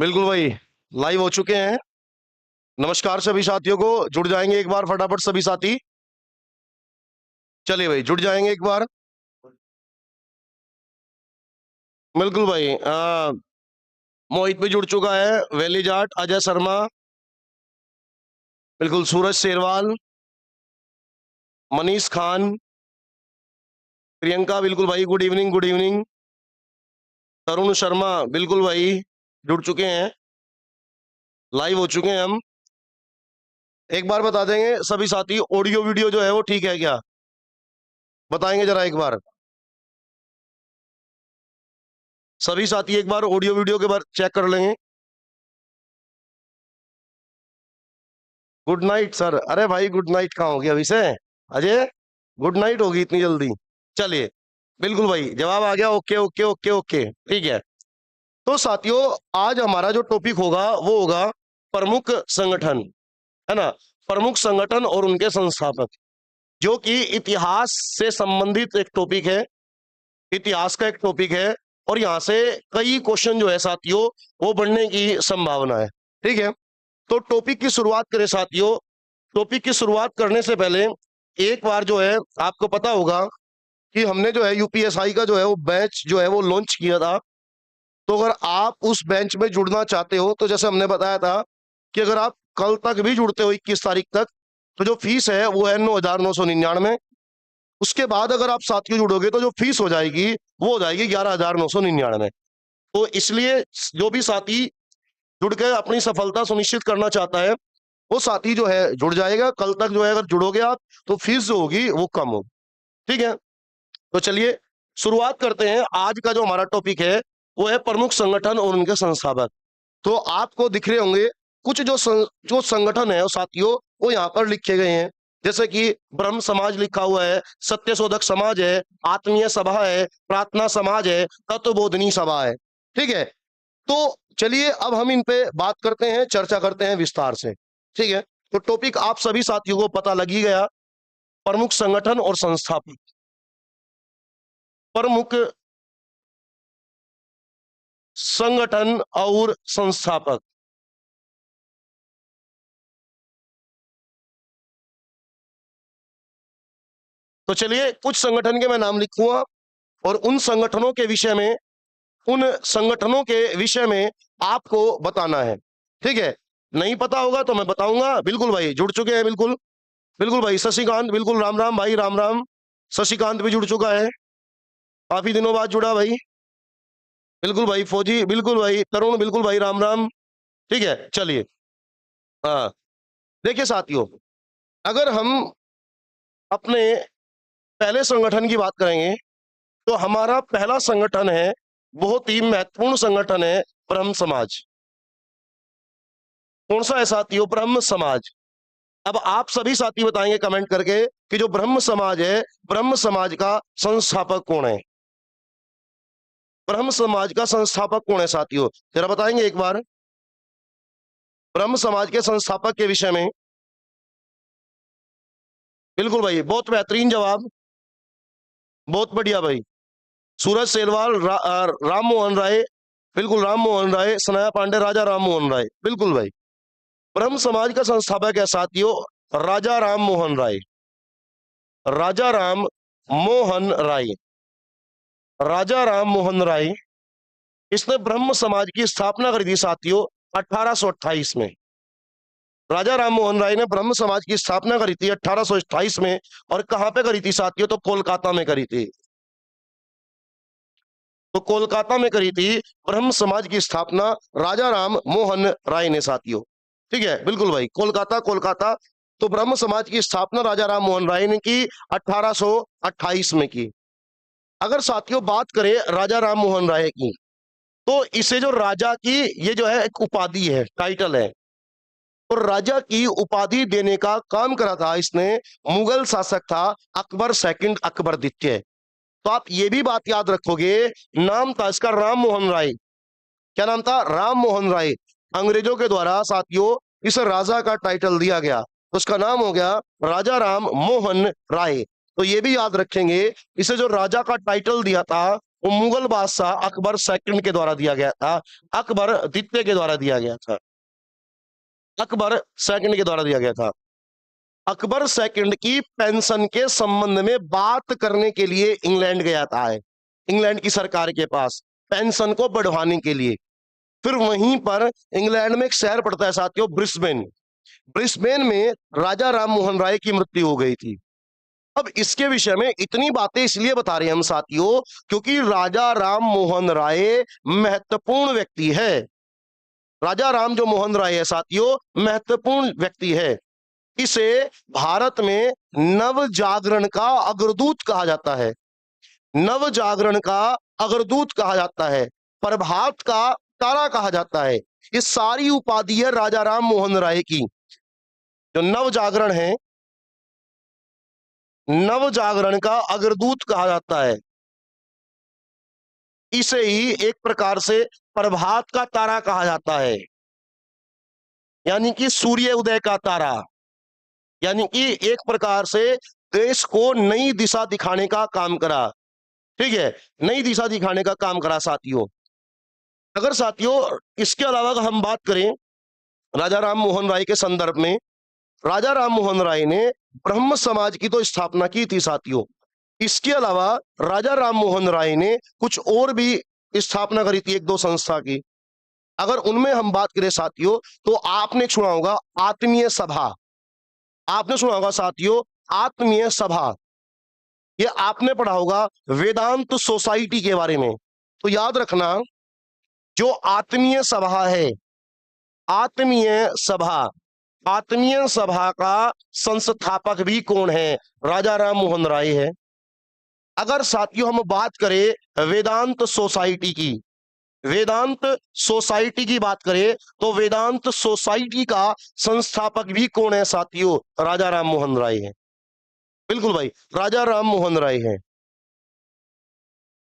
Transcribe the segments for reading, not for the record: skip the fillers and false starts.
बिल्कुल भाई। लाइव हो चुके हैं। नमस्कार सभी साथियों को। जुड़ जाएंगे एक बार फटाफट सभी साथी। चलिए भाई जुड़ जाएंगे एक बार। बिल्कुल भाई। मोहित भी जुड़ चुका है, वैली जाट, अजय शर्मा, बिल्कुल सूरज शेरवाल, मनीष खान, प्रियंका, बिल्कुल भाई गुड इवनिंग गुड इवनिंग। तरुण शर्मा, बिल्कुल भाई जुड़ चुके हैं, लाइव हो चुके हैं हम। एक बार बता देंगे सभी साथी, ऑडियो वीडियो जो है वो ठीक है क्या? बताएंगे जरा एक बार सभी साथी, एक बार ऑडियो वीडियो के बार चेक कर लेंगे। Good night sir. अरे भाई गुड नाइट कहाँ होगी अभी से? अजय, गुड नाइट होगी इतनी जल्दी? चलिए, बिल्कुल भाई जवाब आ गया। ओके ओके ओके ओके, ठीक है। तो साथियों, आज हमारा जो टॉपिक होगा वो होगा प्रमुख संगठन, है ना। प्रमुख संगठन और उनके संस्थापक, जो कि इतिहास से संबंधित एक टॉपिक है, इतिहास का एक टॉपिक है। और यहाँ से कई क्वेश्चन जो है साथियों वो बनने की संभावना है, ठीक है। तो टॉपिक की शुरुआत करें साथियों। टॉपिक की शुरुआत करने से पहले एक बार जो है आपको पता होगा कि हमने जो है यूपीएसआई का जो है वो बैच जो है वो लॉन्च किया था। तो अगर आप उस बेंच में जुड़ना चाहते हो तो जैसे हमने बताया था कि अगर आप कल तक भी जुड़ते हो 21 तारीख तक, तो जो फीस है वो है 9,999। उसके बाद अगर आप साथियों जुड़ोगे तो जो फीस हो जाएगी वो हो जाएगी 11,999। तो इसलिए जो भी साथी जुड़ के अपनी सफलता सुनिश्चित करना चाहता है वो साथी जो है जुड़ जाएगा। कल तक जो है अगर जुड़ोगे आप तो फीस जो होगी वो कम होगी, ठीक है। तो चलिए शुरुआत करते हैं। आज का जो हमारा टॉपिक है वो है प्रमुख संगठन और उनके संस्थापक। तो आपको दिख रहे होंगे कुछ जो संगठन है साथियों वो यहाँ पर लिखे गए हैं। जैसे कि ब्रह्म समाज लिखा हुआ है, सत्यशोधक समाज है, आत्मीय सभा है, प्रार्थना समाज है, तत्वबोधनी सभा है, ठीक है। तो चलिए अब हम इन पे बात करते हैं, चर्चा करते हैं विस्तार से, ठीक है। तो टॉपिक आप सभी साथियों को पता लग ही गया, प्रमुख संगठन और संस्थापक। प्रमुख संगठन और संस्थापक। तो चलिए कुछ संगठन के मैं नाम लिखूंगा और उन संगठनों के विषय में, उन संगठनों के विषय में आपको बताना है, ठीक है। नहीं पता होगा तो मैं बताऊंगा। बिल्कुल भाई जुड़ चुके हैं, बिल्कुल बिल्कुल भाई। शशिकांत, बिल्कुल राम राम भाई, राम राम। शशिकांत भी जुड़ चुका है, काफी दिनों बाद जुड़ा भाई। बिल्कुल भाई फौजी, बिल्कुल भाई तरुण, बिल्कुल भाई राम राम, ठीक है। चलिए, हाँ देखिए साथियों, अगर हम अपने पहले संगठन की बात करेंगे तो हमारा पहला संगठन है, बहुत ही महत्वपूर्ण संगठन है, ब्रह्म समाज। कौन सा है साथियों? ब्रह्म समाज। अब आप सभी साथी बताएंगे कमेंट करके कि जो ब्रह्म समाज है, ब्रह्म समाज का संस्थापक कौन है? ब्रह्म समाज का संस्थापक कौन है साथियों? जरा बताएंगे एक बार ब्रह्म समाज के संस्थापक के विषय में। बिल्कुल भाई, बहुत बेहतरीन जवाब, बहुत बढ़िया भाई। सूरज सेलवाल, राम मोहन राय, बिल्कुल राम मोहन राय, सनाया पांडे, राजा राम मोहन राय, बिल्कुल भाई। ब्रह्म समाज का संस्थापक है साथियों राजा राम मोहन राय। राजा राम मोहन राय, राजा राम मोहन राय, इसने ब्रह्म समाज की स्थापना करी थी साथियों 1828 में। राजा राम मोहन राय ने ब्रह्म समाज की स्थापना करी थी 1828 में। और कहां पे करी थी साथियों? तो कोलकाता में करी थी। तो कोलकाता में करी थी ब्रह्म समाज की स्थापना राजा राम मोहन राय ने साथियों, ठीक है। बिल्कुल भाई, कोलकाता कोलकाता। तो ब्रह्म समाज की स्थापना राजा राम मोहन राय ने की 1828 में की। अगर साथियों बात करें राजा राम मोहन राय की, तो इसे जो राजा की, ये जो है एक उपाधि है, टाइटल है। और राजा की उपाधि देने का काम करा था इसने मुगल शासक था अकबर सेकंड, अकबर द्वितीय। तो आप ये भी बात याद रखोगे, नाम था इसका राम मोहन राय। क्या नाम था? राम मोहन राय। अंग्रेजों के द्वारा साथियों इस राजा का टाइटल दिया गया, तो उसका नाम हो गया राजा राम मोहन राय। तो ये भी याद रखेंगे, इसे जो राजा का टाइटल दिया था वो मुगल बादशाह अकबर सेकंड के द्वारा दिया गया था, अकबर द्वितीय के द्वारा दिया गया था, अकबर सेकंड के द्वारा दिया गया था। अकबर सेकंड की पेंशन के संबंध में बात करने के लिए इंग्लैंड गया था, इंग्लैंड की सरकार के पास पेंशन को बढ़वाने के लिए। फिर वहीं पर इंग्लैंड में एक शहर पड़ता है साथियों, ब्रिस्बेन। ब्रिस्बेन में राजा राम मोहन राय की मृत्यु हो गई थी। अब इसके विषय में इतनी बातें इसलिए बता रहे हैं हम साथियों, क्योंकि राजा राम मोहन राय महत्वपूर्ण व्यक्ति है। राजा राम जो मोहन राय है साथियों, महत्वपूर्ण व्यक्ति है। इसे भारत में नव जागरण का अग्रदूत कहा जाता है, नव जागरण का अग्रदूत कहा जाता है, प्रभात का तारा कहा जाता है। ये सारी उपाधि है राजा राम मोहन राय की। जो नव जागरण है, नव जागरण का अग्रदूत कहा जाता है, इसे ही एक प्रकार से प्रभात का तारा कहा जाता है, यानी कि सूर्य उदय का तारा, यानी कि एक प्रकार से देश को नई दिशा दिखाने का काम करा। ठीक है, नई दिशा दिखाने का काम करा साथियों। अगर साथियों इसके अलावा अगर हम बात करें राजा राम मोहन राय के संदर्भ में, राजा राम मोहन राय ने ब्रह्म समाज की तो स्थापना की थी साथियों। इसके अलावा राजा राम मोहन राय ने कुछ और भी स्थापना करी थी, एक दो संस्था की। अगर उनमें हम बात करें साथियों, तो आपने सुना होगा आत्मीय सभा, आपने सुना होगा साथियों आत्मीय सभा। ये आपने पढ़ा होगा वेदांत सोसाइटी के बारे में। तो याद रखना, जो आत्मीय सभा है, आत्मीय सभा, आत्मीय सभा का संस्थापक भी कौन है? राजा राम मोहन राय है। अगर साथियों हम बात करें वेदांत सोसाइटी की, वेदांत सोसाइटी की बात करें तो वेदांत सोसाइटी का संस्थापक भी कौन है साथियों? राजा राम मोहन राय है। बिल्कुल भाई, राजा राम मोहन राय है।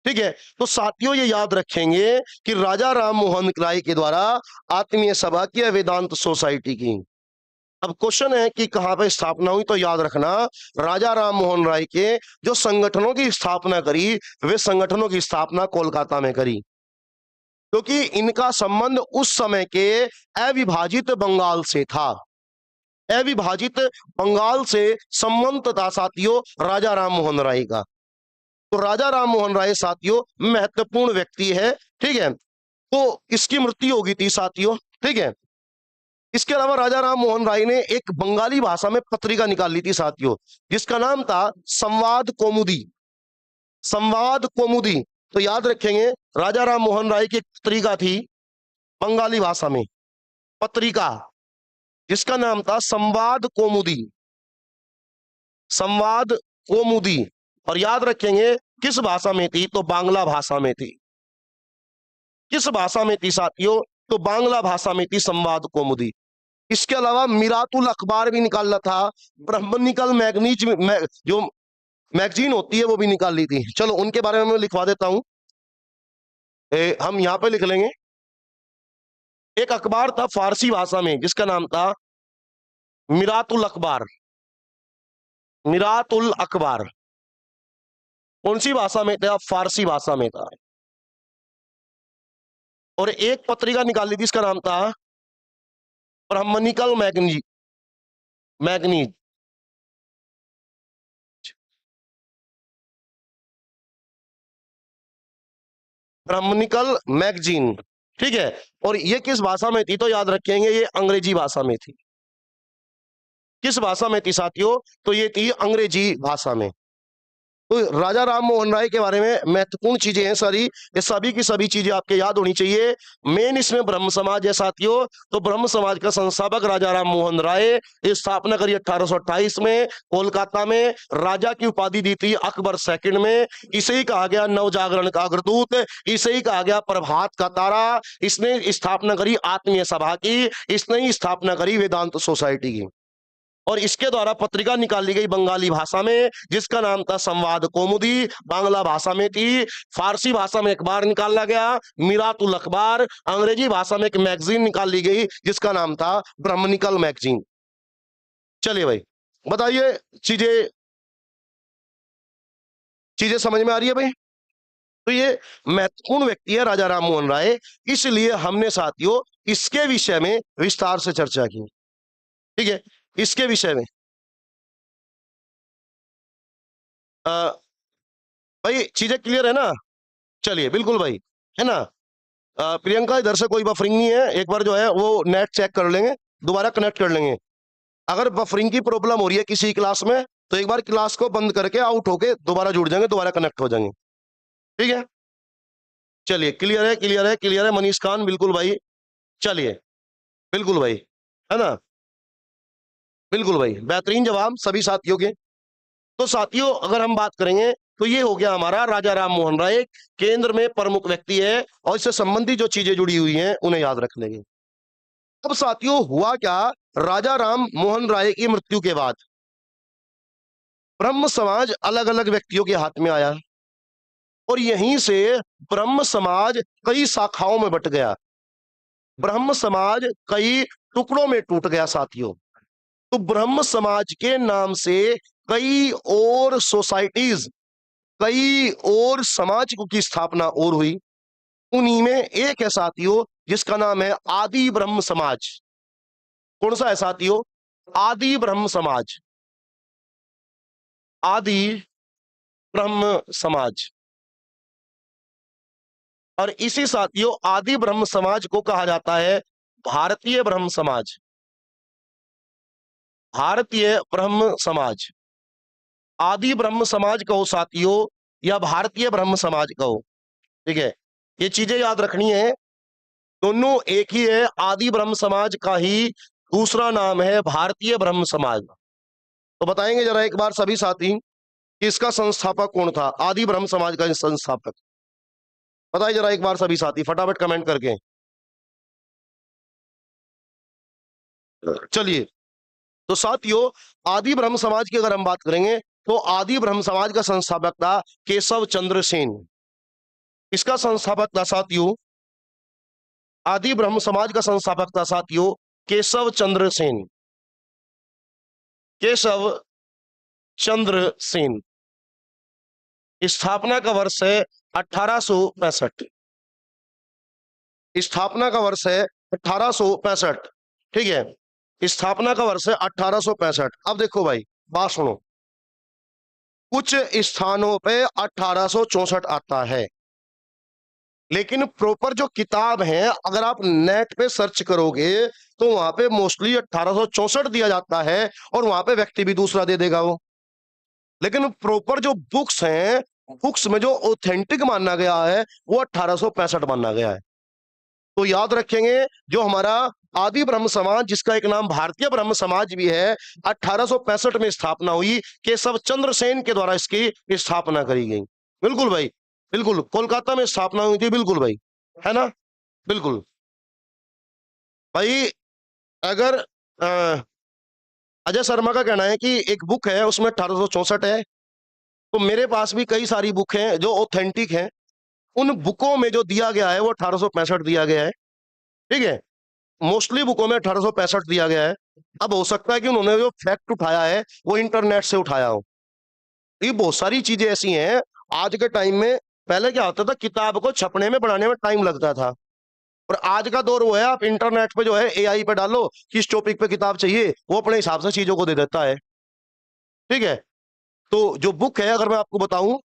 ठीक है, तो साथियों ये याद रखेंगे कि राजा राम मोहन राय के द्वारा आत्मीय सभा की, वेदांत सोसाइटी की। अब क्वेश्चन है कि कहां पर स्थापना हुई, तो याद रखना राजा राम मोहन राय के जो संगठनों की स्थापना करी, वे संगठनों की स्थापना कोलकाता में करी, क्योंकि इनका संबंध उस समय के अविभाजित बंगाल से था। अविभाजित बंगाल से संबंध था साथियों राजा राम मोहन राय का। तो राजा राम मोहन राय साथियों महत्वपूर्ण व्यक्ति है। ठीक है, तो इसकी मृत्यु हो गई थी साथियों। ठीक है, इसके अलावा राजा राम मोहन राय ने एक बंगाली भाषा में पत्रिका निकाली थी साथियों, जिसका नाम था संवाद कौमुदी, संवाद कौमुदी। तो याद रखेंगे राजा राम मोहन राय की पत्रिका थी बंगाली भाषा में, पत्रिका जिसका नाम था संवाद कौमुदी, संवाद कौमुदी। और याद रखेंगे किस भाषा में थी, तो बांग्ला भाषा में थी। किस भाषा में थी साथियों? तो बांग्ला भाषा में थी संवाद कौमुदी। इसके अलावा मिरातुल अखबार भी निकाला था, ब्रह्मनिकल मैगनीज जो मैगजीन होती है वो भी निकाल ली थी। चलो उनके बारे में मैं लिखवा देता हूं, हम यहां पे लिख लेंगे। एक अखबार था फारसी भाषा में जिसका नाम था मिरातुल अखबार, मिरातुल अखबार। कौन सी भाषा में था? फारसी भाषा में था। और एक पत्रिका निकाली थी, इसका नाम था ब्रह्मनिकल मैगनीज, मैगनीज। ब्रह्मनिकल मैगजीन। ठीक है, और ये किस भाषा में थी? तो याद रखेंगे ये अंग्रेजी भाषा में थी। किस भाषा में थी साथियों? तो ये थी अंग्रेजी भाषा में। तो राजा राम मोहन राय के बारे में महत्वपूर्ण चीजें हैं सारी, ये सभी की सभी चीजें आपके याद होनी चाहिए। मेन इसमें ब्रह्म समाज है साथियों। तो ब्रह्म समाज का संस्थापक राजा राम मोहन राय, स्थापना करी 1828 में कोलकाता में, राजा की उपाधि दी थी अकबर सेकंड में। इसे ही कहा गया नवजागरण का अग्रदूत, इसे ही कहा गया प्रभात का तारा। इसने स्थापना करी आत्मीय सभा की, इसने ही स्थापना करी वेदांत सोसाइटी की, और इसके द्वारा पत्रिका निकाली गई बंगाली भाषा में जिसका नाम था संवाद कौमुदी, बांग्ला भाषा में थी। फारसी भाषा में अखबार निकाला गया मिरातुल अखबार, अंग्रेजी भाषा में एक मैगजीन निकाली गई जिसका नाम था ब्रह्मनिकल मैगजीन। चलिए भाई बताइए, चीजें समझ में आ रही है भाई? तो ये महत्वपूर्ण व्यक्ति है राजा राम मोहन राय, इसलिए हमने साथियों इसके विषय में विस्तार से चर्चा की। ठीक है, इसके विषय में भाई चीजें क्लियर है ना? चलिए बिल्कुल भाई, है ना? प्रियंका इधर से कोई बफरिंग नहीं है, एक बार जो है वो नेट चेक कर लेंगे, दोबारा कनेक्ट कर लेंगे। अगर बफरिंग की प्रॉब्लम हो रही है किसी क्लास में तो एक बार क्लास को बंद करके आउट होके दोबारा जुड़ जाएंगे, दोबारा कनेक्ट हो जाएंगे। ठीक है, चलिए क्लियर है, क्लियर है, क्लियर है मनीष खान, बिल्कुल भाई। चलिए बिल्कुल भाई, है ना? बिल्कुल भाई, बेहतरीन जवाब सभी साथियों के। तो साथियों अगर हम बात करेंगे तो ये हो गया हमारा राजा राम मोहन राय, केंद्र में प्रमुख व्यक्ति है और इससे संबंधित जो चीजें जुड़ी हुई हैं उन्हें याद रख लेंगे। अब साथियों हुआ क्या, राजा राम मोहन राय की मृत्यु के बाद ब्रह्म समाज अलग अलग व्यक्तियों के हाथ में आया और यहीं से ब्रह्म समाज कई शाखाओं में बट गया, ब्रह्म समाज कई टुकड़ों में टूट गया साथियों। तो ब्रह्म समाज के नाम से कई और सोसाइटीज, कई और समाज की स्थापना और हुई। उन्हीं में एक है साथियों जिसका नाम है आदि ब्रह्म समाज। कौन सा है साथियों? आदि ब्रह्म समाज, आदि ब्रह्म समाज। और इसी साथियों आदि ब्रह्म समाज को कहा जाता है भारतीय ब्रह्म समाज, भारतीय ब्रह्म समाज। आदि ब्रह्म समाज कहो साथियों या भारतीय ब्रह्म समाज कहो, ठीक है, ये चीजें याद रखनी है, दोनों एक ही है। आदि ब्रह्म समाज का ही दूसरा नाम है भारतीय ब्रह्म समाज। तो बताएंगे जरा एक बार सभी साथी कि इसका संस्थापक कौन था, आदि ब्रह्म समाज का संस्थापक? बताइए जरा एक बार सभी साथी फटाफट कमेंट करके। चलिए, तो साथियों आदि ब्रह्म समाज की अगर हम बात करेंगे तो आदि ब्रह्म समाज का संस्थापक था केशव चंद्र सेन। इसका संस्थापक था साथियों, आदि ब्रह्म समाज का संस्थापक था साथियों केशव चंद्र सेन, केशव चंद्र सेन। स्थापना का वर्ष है 1865, स्थापना का वर्ष है 1865। ठीक है, स्थापना का वर्ष है 1865। अब देखो भाई बात सुनो, कुछ स्थानों पे 1864 आता है, लेकिन प्रॉपर जो किताब है अगर आप नेट पे सर्च करोगे तो वहां पे मोस्टली 1864 दिया जाता है और वहां पे व्यक्ति भी दूसरा दे देगा वो। लेकिन प्रॉपर जो बुक्स हैं, बुक्स में जो ऑथेंटिक माना गया है वो 1865 माना गया है। तो याद रखेंगे जो हमारा आदि ब्रह्म समाज जिसका एक नाम भारतीय ब्रह्म समाज भी है, 1865 में स्थापना हुई, केशव चंद्र सेन के द्वारा इसकी स्थापना करी गई। बिल्कुल भाई, बिल्कुल कोलकाता में स्थापना हुई थी, बिल्कुल भाई, है ना? बिल्कुल भाई। अगर अजय शर्मा का कहना है कि एक बुक है उसमें 1864 है, तो मेरे पास भी कई सारी बुक हैं जो ऑथेंटिक हैं, उन बुकों में जो दिया गया है वो 1865 दिया गया है। ठीक है, मोस्टली बुकों में 1865 दिया गया है। अब हो सकता है कि उन्होंने जो फैक्ट उठाया है वो इंटरनेट से उठाया हो। ये बहुत सारी चीजें ऐसी हैं आज के टाइम में, पहले क्या होता था किताब को छपने में बनाने में टाइम लगता था, और आज का दौर वो है आप इंटरनेट पे जो है एआई पे डालो किस टॉपिक पे किताब चाहिए, वो अपने हिसाब से चीजों को दे देता है। ठीक है, तो जो बुक है अगर मैं आपको बताऊं,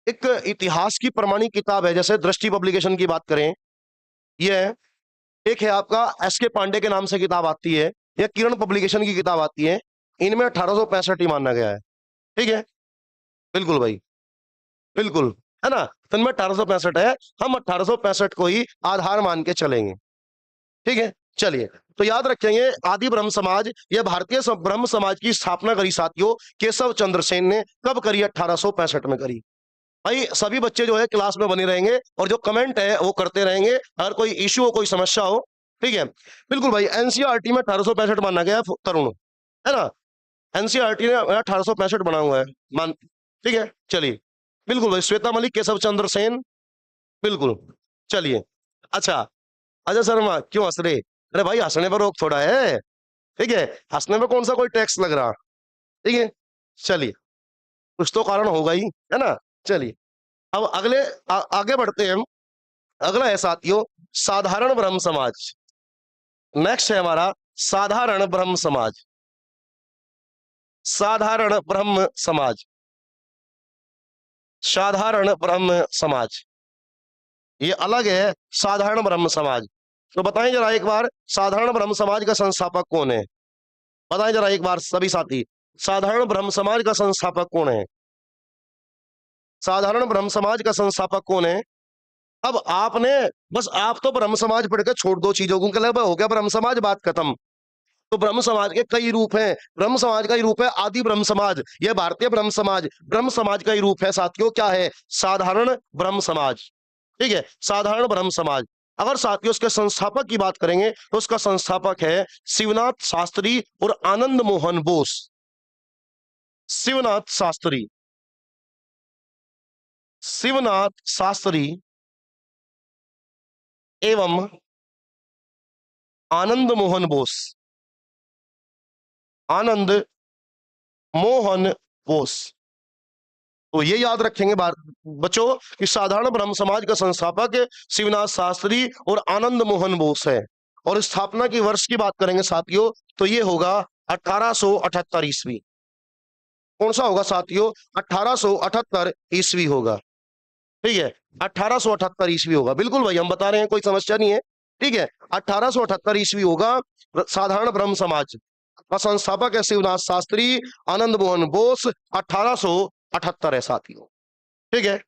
एक इतिहास की प्रमाणिक किताब है, जैसे दृष्टि पब्लिकेशन की बात करें, ये है। एक है आपका एसके पांडे के नाम से किताब आती है, या किरण पब्लिकेशन की किताब आती है, इनमें 1865 ही माना गया है। ठीक है, बिल्कुल भाई, बिल्कुल, है ना? तो इनमें 1865 है, हम 1865 को ही आधार मान के चलेंगे। ठीक है, चलिए, तो याद रखेंगे आदि ब्रह्म समाज, यह भारतीय ब्रह्म समाज की स्थापना करी साथियों केशव चंद्र सेन ने, कब करी? 1865 में करी। भाई सभी बच्चे जो है क्लास में बने रहेंगे और जो कमेंट है वो करते रहेंगे, अगर कोई इश्यू हो, कोई समस्या हो। ठीक है, बिल्कुल भाई, एनसीईआरटी में 1865 माना गया है तरुण, है ना? एनसीईआरटी ने 1865 बना हुआ है मान। ठीक है, चलिए, बिल्कुल भाई, श्वेता मलिक, केशव चंद्र सेन, बिल्कुल। चलिए, अच्छा, अजय शर्मा क्यों हंस रहे? अरे भाई हंसने पर रोक थोड़ा है, ठीक है, हंसने में कौन सा कोई टैक्स लग रहा? ठीक है, चलिए, कुछ तो कारण होगा ही, है ना? चलिए, अब आगे बढ़ते हैं हम। अगला है साथियों साधारण ब्रह्म समाज। नेक्स्ट है हमारा साधारण ब्रह्म समाज। साधारण ब्रह्म समाज, साधारण ब्रह्म समाज ये अलग है साधारण ब्रह्म समाज। तो बताएं जरा एक बार साधारण ब्रह्म समाज का संस्थापक कौन है? बताएं जरा एक बार सभी साथी, साधारण ब्रह्म समाज का संस्थापक कौन है? साधारण ब्रह्म समाज का संस्थापक कौन है? अब आपने बस आप तो ब्रह्म समाज पढ़कर छोड़ दो चीजों को, मतलब हो गया ब्रह्म समाज, बात खत्म। तो ब्रह्म समाज के कई रूप हैं। ब्रह्म समाज का ही रूप है आदि ब्रह्म समाज, यह भारतीय ब्रह्म समाज। ब्रह्म समाज का ही रूप है साथियों क्या है? साधारण ब्रह्म समाज। ठीक है, साधारण ब्रह्म समाज। अगर साथियों उसके संस्थापक की बात करेंगे तो उसका संस्थापक है शिवनाथ शास्त्री और आनंद मोहन बोस। शिवनाथ शास्त्री, शिवनाथ शास्त्री एवं आनंद मोहन बोस। आनंद मोहन बोस। तो ये याद रखेंगे बच्चों कि साधारण ब्रह्म समाज का संस्थापक शिवनाथ शास्त्री और आनंद मोहन बोस है। और स्थापना की वर्ष की बात करेंगे साथियों तो ये होगा 1878 ईस्वी। कौन सा होगा साथियों? 1878 ईस्वी होगा। ठीक है, 1878 ईस्वी होगा। बिल्कुल भाई हम बता रहे हैं, कोई समस्या नहीं है। ठीक है, 1878 ईस्वी होगा। साधारण ब्रह्म समाज का संस्थापक है शिवनाथ शास्त्री, आनंद मोहन बोस। 1878 है साथियों। ठीक है,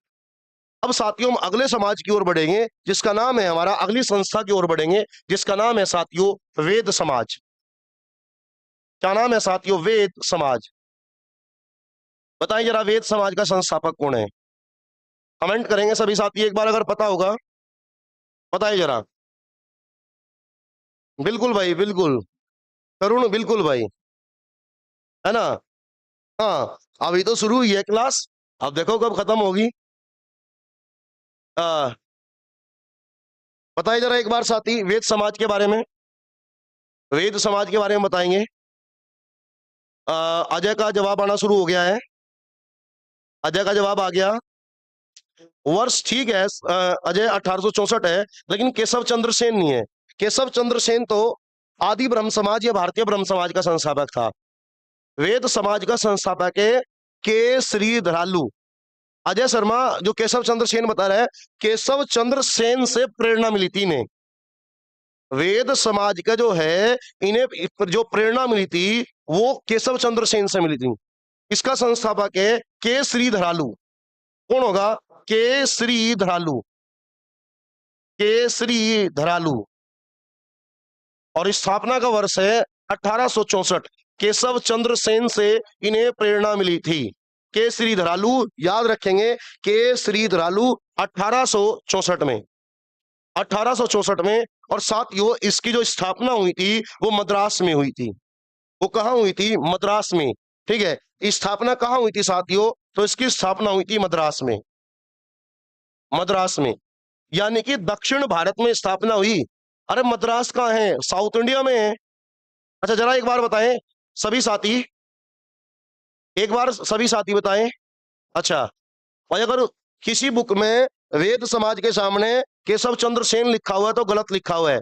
अब साथियों हम अगले समाज की ओर बढ़ेंगे जिसका नाम है हमारा, अगली संस्था की ओर बढ़ेंगे जिसका नाम है साथियों वेद समाज। क्या नाम है साथियों? वेद समाज। बताइए जरा वेद समाज का संस्थापक कौन है? कमेंट करेंगे सभी साथी एक बार अगर पता होगा, बताइए जरा। बिल्कुल भाई बिल्कुल, करुण बिल्कुल भाई, है ना? हाँ, अभी तो शुरू हुई है क्लास, अब देखो कब खत्म होगी। बताइए जरा एक बार साथी वेद समाज के बारे में, वेद समाज के बारे में बताएंगे। अजय का जवाब आना शुरू हो गया है। अजय का जवाब आ गया। वर्ष ठीक है अजय 1864 है, लेकिन केशव चंद्र सेन नहीं है। केशव चंद्र सेन तो आदि ब्रह्म समाज या भारतीय ब्रह्म समाज का संस्थापक था। वेद समाज का संस्थापक है के श्रीधरालू। अजय शर्मा जो केशव चंद्र सेन बता रहा है, केशव चंद्र सेन से प्रेरणा मिली थी इन्हें। वेद समाज का जो है इन्हें जो प्रेरणा मिली थी वो केशव चंद्र सेन से मिली थी। इसका संस्थापक है के श्रीधरालू। कौन होगा? के श्रीधरालू, के श्रीधरालू। और स्थापना का वर्ष है 1864। केशव चंद्र सेन से इन्हें प्रेरणा मिली थी। के श्रीधरालू याद रखेंगे, के श्रीधरालू 1864 में, 1864 में। और साथियों इसकी जो स्थापना हुई थी वो मद्रास में हुई थी। वो कहां हुई थी? मद्रास में। ठीक है, स्थापना कहां हुई थी साथियों? तो इसकी स्थापना हुई थी मद्रास में, मद्रास में, यानी कि दक्षिण भारत में स्थापना हुई। अरे मद्रास कहाँ है? साउथ इंडिया में है। अच्छा जरा एक बार बताएं सभी साथी, एक बार सभी साथी बताएं। अच्छा, और अगर किसी बुक में वेद समाज के सामने केशव चंद्र सेन लिखा हुआ है तो गलत लिखा हुआ है।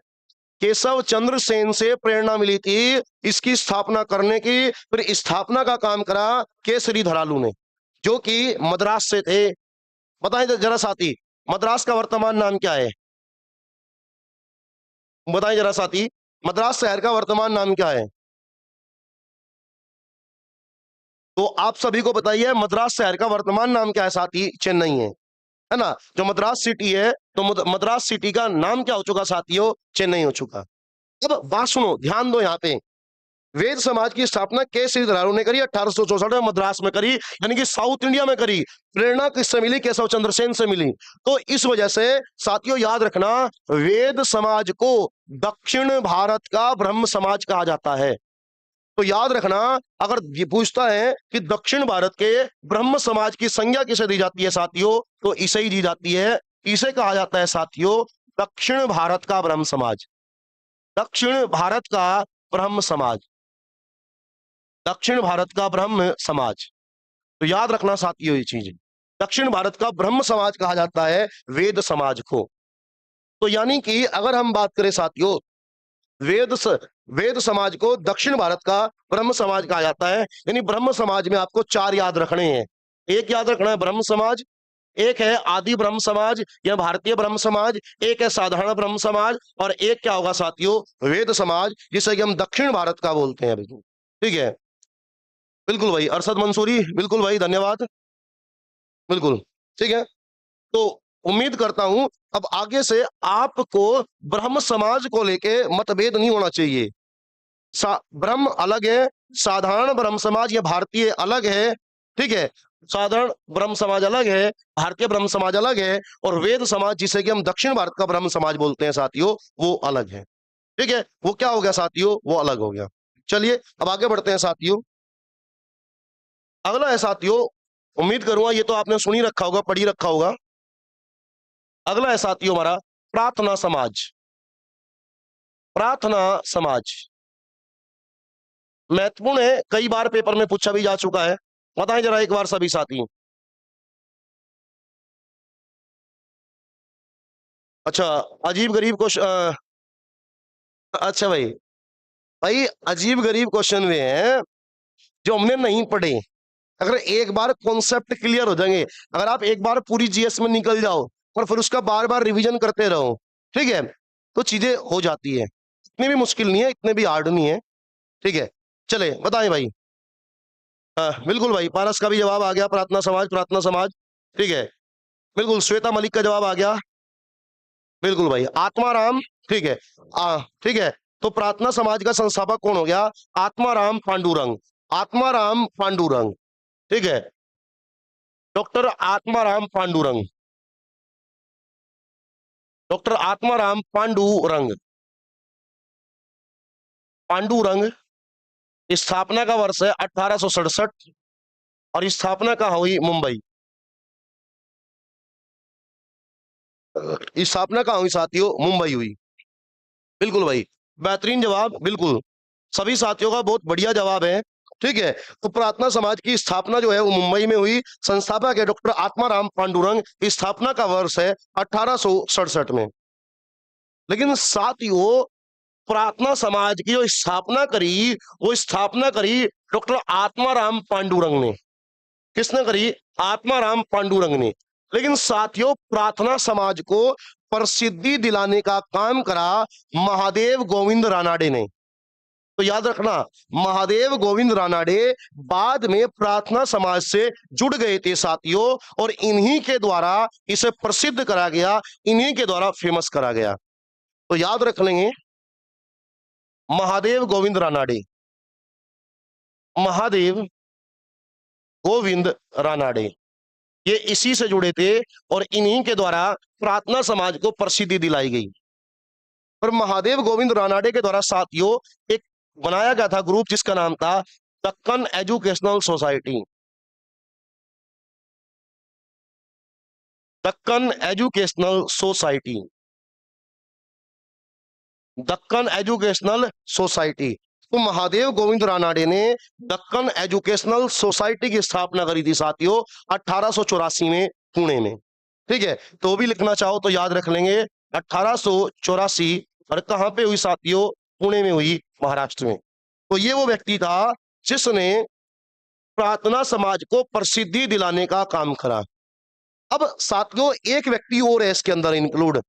केशव चंद्र सेन से प्रेरणा मिली थी इसकी स्थापना करने की, फिर स्थापना का काम करा के श्रीधरालू ने जो कि मद्रास से थे। बताएं जरा साथी मद्रास का वर्तमान नाम क्या है? बताएं जरा साथी मद्रास शहर का वर्तमान नाम क्या है? तो आप सभी को बताइए मद्रास शहर का वर्तमान नाम क्या है साथी? चेन्नई है ना? जो मद्रास सिटी है तो मद्रास सिटी का नाम क्या हो चुका साथियों? चेन्नई हो चुका। अब बात सुनो, ध्यान दो यहाँ पे। वेद समाज की स्थापना के श्रीधरालू ने करी 1864 में, मद्रास में करी, यानी कि साउथ इंडिया में करी। प्रेरणा किससे मिली? केशव चंद्र सेन से मिली। तो इस वजह से साथियों याद रखना वेद समाज को दक्षिण भारत का ब्रह्म समाज कहा जाता है। तो याद रखना अगर ये पूछता है कि दक्षिण भारत के ब्रह्म समाज की संज्ञा किसे दी जाती है साथियों, तो इसे ही दी जाती है। इसे कहा जाता है साथियों दक्षिण भारत का ब्रह्म समाज। दक्षिण भारत का ब्रह्म समाज, दक्षिण भारत का ब्रह्म समाज। तो याद रखना साथियों ये चीज। दक्षिण भारत का ब्रह्म समाज कहा जाता है वेद समाज को। तो यानी कि अगर हम बात करें साथियों, वेद स, वेद समाज को दक्षिण भारत का ब्रह्म समाज कहा जाता है। यानी ब्रह्म समाज में आपको चार याद रखने हैं। एक याद रखना है ब्रह्म समाज, एक है आदि ब्रह्म समाज या भारतीय ब्रह्म समाज, एक है साधारण ब्रह्म समाज, और एक क्या होगा साथियों, वेद समाज, जिसे कि हम दक्षिण भारत का बोलते हैं। बिल्कुल ठीक है, बिल्कुल भाई अरशद मंसूरी, बिल्कुल भाई धन्यवाद, बिल्कुल ठीक है। तो उम्मीद करता हूं अब आगे से आपको ब्रह्म समाज को लेके मतभेद नहीं होना चाहिए। ब्रह्म अलग है, साधारण ब्रह्म समाज या भारतीय अलग है, ठीक है, साधारण ब्रह्म समाज अलग है, भारतीय ब्रह्म समाज अलग है, और वेद समाज जिसे कि हम दक्षिण भारत का ब्रह्म समाज बोलते हैं साथियों, वो अलग है। ठीक है, वो क्या हो गया साथियों, वो अलग हो गया। चलिए अब आगे बढ़ते हैं साथियों। अगला है साथियों, उम्मीद करूंगा ये तो आपने सुनी रखा होगा, पढ़ी रखा होगा। अगला है साथियों हमारा प्रार्थना समाज। प्रार्थना समाज महत्वपूर्ण है, कई बार पेपर में पूछा भी जा चुका है। बताएं जरा एक बार सभी साथी। अच्छा, अजीब गरीब क्वेश्चन। अच्छा भाई, भाई अजीब गरीब क्वेश्चन वे हैं जो हमने नहीं पढ़े। अगर एक बार कॉन्सेप्ट क्लियर हो जाएंगे, अगर आप एक बार पूरी जीएस में निकल जाओ और फिर उसका बार बार रिवीजन करते रहो, ठीक है, तो चीजें हो जाती है। इतनी भी मुश्किल नहीं है, इतने भी हार्ड नहीं है। ठीक है, चले बताएं भाई। हाँ बिल्कुल भाई, पारस का भी जवाब आ गया, प्रार्थना समाज, प्रार्थना समाज। ठीक है, बिल्कुल श्वेता मलिक का जवाब आ गया, बिल्कुल भाई आत्माराम। ठीक है, ठीक है, तो प्रार्थना समाज का संस्थापक कौन हो गया, आत्माराम पांडुरंग। आत्माराम पांडुरंग, ठीक है, डॉक्टर आत्माराम पांडुरंग, डॉक्टर आत्माराम पांडुरंग। पांडुरंग, स्थापना का वर्ष है 1867 और स्थापना कहाँ हुई, मुंबई। स्थापना कहाँ हुई साथियों, मुंबई हुई। बिल्कुल भाई, बेहतरीन जवाब, बिल्कुल सभी साथियों का बहुत बढ़िया जवाब है। ठीक है, तो प्रार्थना समाज की स्थापना जो है वो मुंबई में हुई। संस्थापक है डॉक्टर आत्माराम पांडुरंग। स्थापना का वर्ष है 1867 में। लेकिन साथियों, प्रार्थना समाज की जो स्थापना करी, वो स्थापना करी डॉक्टर आत्माराम पांडुरंग ने। किसने करी, आत्माराम पांडुरंग ने। लेकिन साथियों, प्रार्थना समाज को प्रसिद्धि दिलाने का काम करा महादेव गोविंद रानाडे ने। तो याद रखना, महादेव गोविंद रानाडे बाद में प्रार्थना समाज से जुड़ गए थे साथियों, और इन्हीं के द्वारा इसे प्रसिद्ध करा गया, इन्हीं के द्वारा फेमस करा गया। तो याद रख लेंगे, महादेव गोविंद रानाडे, महादेव गोविंद रानाडे, ये इसी से जुड़े थे और इन्हीं के द्वारा प्रार्थना समाज को प्रसिद्धि दिलाई गई। पर महादेव गोविंद रानाडे के द्वारा साथियों एक बनाया गया था ग्रुप, जिसका नाम था Deccan educational society. Deccan educational society, Deccan educational society. तो महादेव गोविंद रानाडे ने दक्कन एजुकेशनल सोसाइटी की स्थापना करी थी साथियों 1884 में, पुणे में। ठीक है, तो भी लिखना चाहो तो याद रख लेंगे 1884। और कहां पे हुई साथियों, पुणे में हुई, महाराष्ट्र में। तो ये वो व्यक्ति था जिसने प्रार्थना समाज को प्रसिद्धि दिलाने का काम करा। अब साथियों एक व्यक्ति और है इसके अंदर इंक्लूड,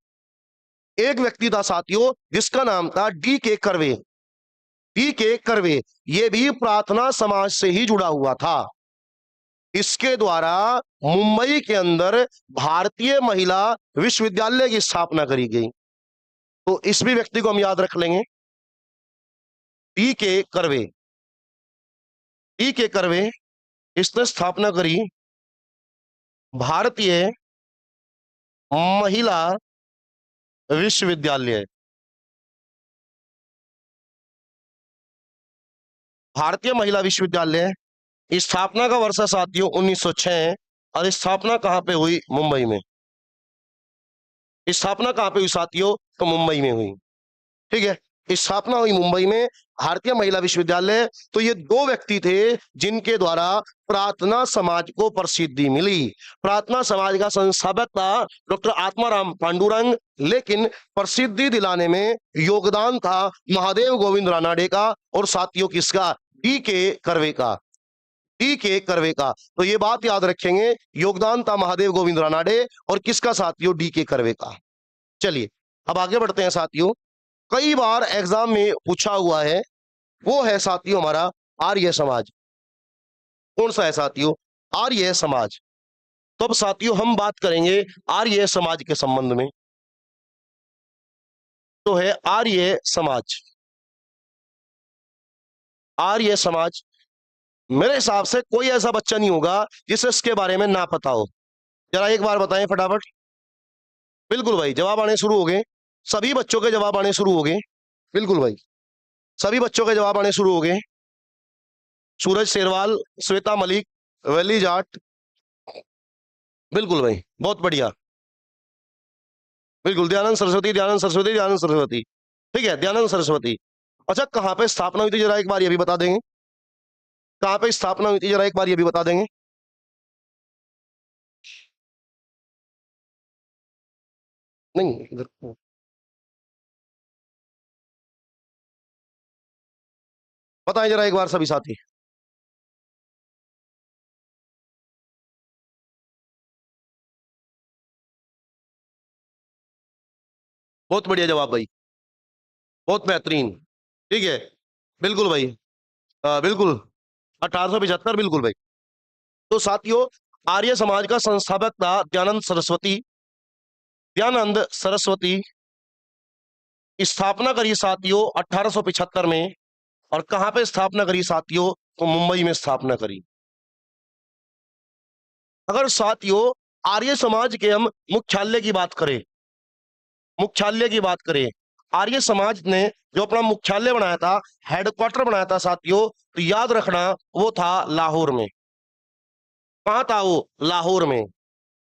एक व्यक्ति था साथियों जिसका नाम था डी के कर्वे। डी के कर्वे ये भी प्रार्थना समाज से ही जुड़ा हुआ था। इसके द्वारा मुंबई के अंदर भारतीय महिला विश्वविद्यालय की स्थापना करी गई। तो इस भी व्यक्ति को हम याद रख लेंगे, डी के कर्वे। डी के कर्वे, इसने स्थापना करी भारतीय महिला विश्वविद्यालय। भारतीय महिला विश्वविद्यालय, स्थापना का वर्ष साथियों 1906, और स्थापना कहां पे हुई, मुंबई में। स्थापना कहां पे हुई साथियों, तो मुंबई में हुई। ठीक है, स्थापना हुई मुंबई में भारतीय महिला विश्वविद्यालय। तो ये दो व्यक्ति थे जिनके द्वारा प्रार्थना समाज को प्रसिद्धि मिली। प्रार्थना समाज का संस्थापक था डॉक्टर आत्माराम पांडुरंग, लेकिन प्रसिद्धि दिलाने में योगदान था महादेव गोविंद रानडे का और साथियों किसका, डी.के. कर्वे का। डी.के. कर्वे का। तो ये बात याद रखेंगे, योगदान था महादेव गोविंद रानडे और किसका साथियों, डी.के. कर्वे का। चलिए अब आगे बढ़ते हैं साथियों। कई बार एग्जाम में पूछा हुआ है, वो है साथियों हमारा आर्य समाज। कौन सा है साथियों, आर्य समाज। तो अब साथियों हम बात करेंगे आर्य समाज के संबंध में। तो है आर्य समाज। आर्य समाज, मेरे हिसाब से कोई ऐसा बच्चा नहीं होगा जिसे इसके बारे में ना पता हो। जरा एक बार बताएं फटाफट। बिल्कुल भाई, जवाब आने शुरू हो गए, सभी बच्चों के जवाब आने शुरू हो गए। बिल्कुल भाई, सभी बच्चों के जवाब आने शुरू हो गए। सूरज शेरवाल, श्वेता मलिक, वैली जाट, बिल्कुल भाई, बहुत बढ़िया। बिल्कुल, दयानंद सरस्वती, दयानंद सरस्वती, दयानंद सरस्वती, ठीक है, दयानंद सरस्वती। अच्छा, कहाँ पे स्थापना हुई थी जरा एक बार ये भी बता देंगे, कहाँ पे स्थापना हुई थी जरा एक बार ये भी बता देंगे। नहीं इधर, बताएं जरा एक बार सभी साथी। बहुत बढ़िया जवाब भाई, बहुत बेहतरीन, ठीक है। बिल्कुल भाई, बिल्कुल 1875, बिल्कुल भाई। तो साथियों आर्य समाज का संस्थापक था दयानंद सरस्वती। दयानंद सरस्वती, स्थापना करी साथियों 1875 में। और कहां पे स्थापना करी साथियों, तो मुंबई में स्थापना करी। अगर साथियों आर्य समाज के हम मुख्यालय की बात करें, मुख्यालय की बात करें, आर्य समाज ने जो अपना मुख्यालय बनाया था, हेडक्वार्टर बनाया था साथियों, तो याद रखना वो था लाहौर में। कहां था वो, लाहौर में।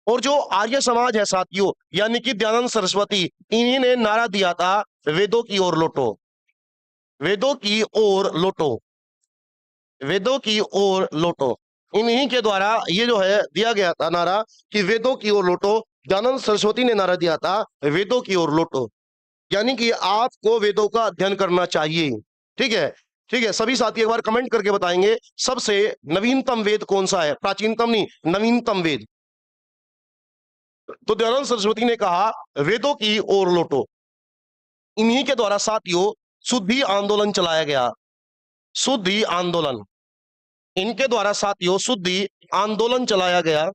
और जो आर्य समाज है साथियों, यानी कि दयानंद सरस्वती, इन्हीं ने नारा दिया था वेदों की ओर लौटो, वेदों की ओर लौटो, वेदों की ओर लौटो। इन्हीं के द्वारा ये जो है दिया गया था नारा कि वेदों की ओर लौटो। दयानंद सरस्वती ने नारा दिया था वेदों की ओर लौटो, यानी कि आपको वेदों का अध्ययन करना चाहिए। ठीक है, ठीक है, सभी साथी एक बार कमेंट करके बताएंगे सबसे नवीनतम वेद कौन सा है, प्राचीनतम नहीं, नवीनतम वेद। तो दयानंद सरस्वती ने कहा वेदों की ओर लौटो। इन्हीं के द्वारा साथियों शुद्धि आंदोलन चलाया गया, शुद्धि आंदोलन। इनके द्वारा साथियों शुद्धि आंदोलन चलाया गया,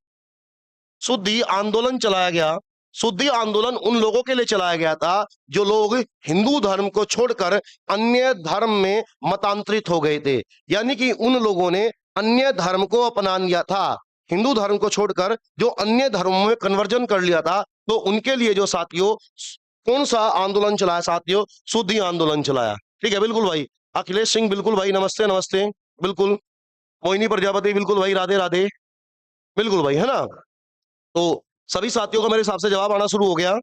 शुद्धि आंदोलन चलाया गया। शुद्धि आंदोलन उन लोगों के लिए चलाया गया था जो लोग हिंदू धर्म को छोड़कर अन्य धर्म में मतांतरित हो गए थे, यानी कि उन लोगों ने अन्य धर्म को अपना लिया था, हिंदू धर्म को छोड़कर जो अन्य धर्मों में कन्वर्जन कर लिया था। तो उनके लिए जो साथियों कौन सा आंदोलन चलाया साथियों, शुद्धि आंदोलन चलाया। ठीक है, बिल्कुल भाई। अखिलेश सिंह, बिल्कुल भाई, नमस्ते नमस्ते, बिल्कुल। मोहिनी प्रजापति, बिल्कुल भाई, राधे राधे, बिल्कुल भाई, है ना। तो सभी साथियों का मेरे हिसाब से जवाब आना शुरू हो गया।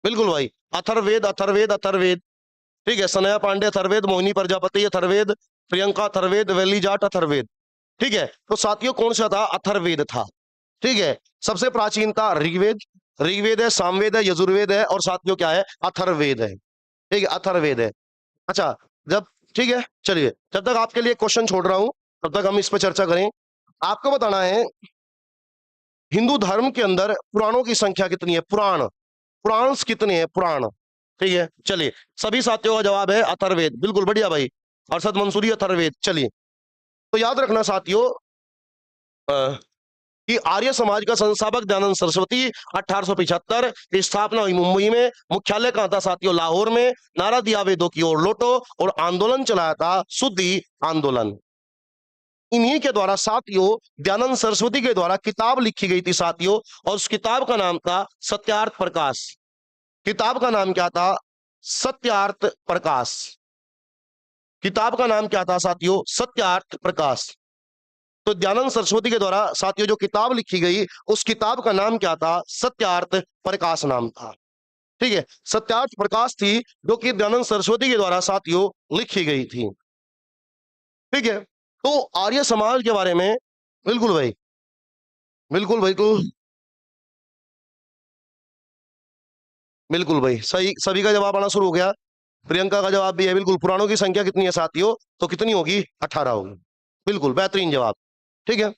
बिल्कुल भाई, अथर्ववेद, अथर्ववेद, अथर्ववेद, ठीक है। सनया पांडे अथर्ववेद, मोहिनी प्रजापति अथर्ववेद, प्रियंका अथर्ववेद, वैली जाट अथर्ववेद। ठीक है, तो साथियों कौन सा था, अथर्ववेद था। ठीक है, सबसे प्राचीन था ऋग्वेद, ऋग्वेद है, सामवेद है, यजुर्वेद है, और साथियों क्या है, अथर्ववेद है। ठीक है, अथर्ववेद है। अच्छा, जब ठीक है, चलिए, जब तक आपके लिए क्वेश्चन छोड़ रहा हूं तब तक हम इस पर चर्चा करें। आपको बताना है हिंदू धर्म के अंदर पुराणों की संख्या कितनी है, पुराण, पुराण कितने हैं, पुराण। ठीक है, चलिए, सभी साथियों का जवाब है अथर्ववेद, बिल्कुल बढ़िया भाई। अरशद मंसूरी अथर्ववेद। चलिए, तो याद रखना साथियों कि आर्य समाज का संस्थापक दयानंद सरस्वती, 1875, स्थापना हुई मुंबई में, मुख्यालय कहां था साथियों, लाहौर में। नारा दिया वेदों की ओर लौटो, और आंदोलन चलाया था शुद्धि आंदोलन। इन्हीं के द्वारा साथियों दयानंद सरस्वती के द्वारा किताब लिखी गई थी साथियों, और उस किताब का नाम था सत्यार्थ प्रकाश। किताब का नाम क्या था, सत्यार्थ प्रकाश। किताब का नाम क्या था साथियों, सत्यार्थ प्रकाश। तो दयानंद सरस्वती के द्वारा साथियों जो किताब लिखी गई, उस किताब का नाम क्या था, सत्यार्थ प्रकाश नाम था। ठीक है, सत्यार्थ प्रकाश थी जो कि दयानंद सरस्वती के द्वारा साथियों लिखी गई थी। ठीक है, तो आर्य समाज के बारे में बिल्कुल भाई, बिल्कुल बिल्कुल बिल्कुल भाई, सही, सभी का जवाब आना शुरू हो गया। प्रियंका का जवाब भी है बिल्कुल। पुराणों की संख्या कितनी है साथियों? तो कितनी होगी? 18 होगी। बिल्कुल बेहतरीन जवाब। ठीक है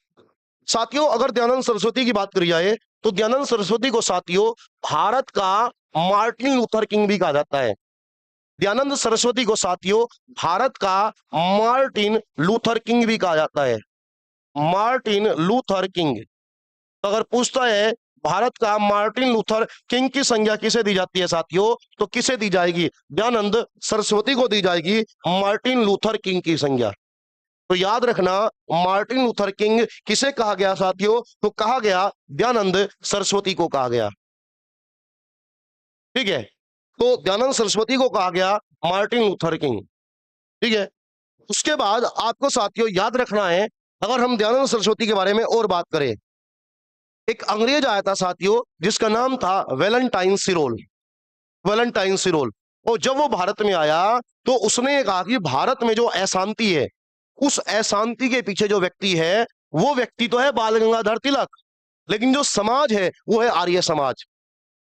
साथियों, अगर दयानंद सरस्वती की बात करी जाए तो दयानंद सरस्वती को साथियों भारत का मार्टिन लूथर किंग भी कहा जाता है। दयानंद सरस्वती को साथियों भारत का मार्टिन लूथर किंग भी कहा जाता है। Martin Luther king. तो अगर पूछता है भारत का मार्टिन लूथर किंग की संज्ञा किसे दी जाती है साथियों, तो किसे दी जाएगी? दयानंद सरस्वती को दी जाएगी मार्टिन लूथर किंग की संज्ञा। तो याद रखना, मार्टिन लूथर किंग किसे कहा गया साथियों? तो कहा गया दयानंद सरस्वती को कहा गया। ठीक है, तो दयानंद सरस्वती को कहा गया मार्टिन लूथर किंग। ठीक है, उसके बाद आपको साथियों याद रखना है, अगर हम दयानंद सरस्वती के बारे में और बात करें, एक अंग्रेज आया था साथियों जिसका नाम था वेलेंटाइन सिरोल। वेलेंटाइन सिरोल। और जब वो भारत में आया तो उसने कहा कि भारत में जो अशांति है, उस अशांति के पीछे जो व्यक्ति है वो व्यक्ति तो है बाल गंगाधर तिलक, लेकिन जो समाज है वो है आर्य समाज।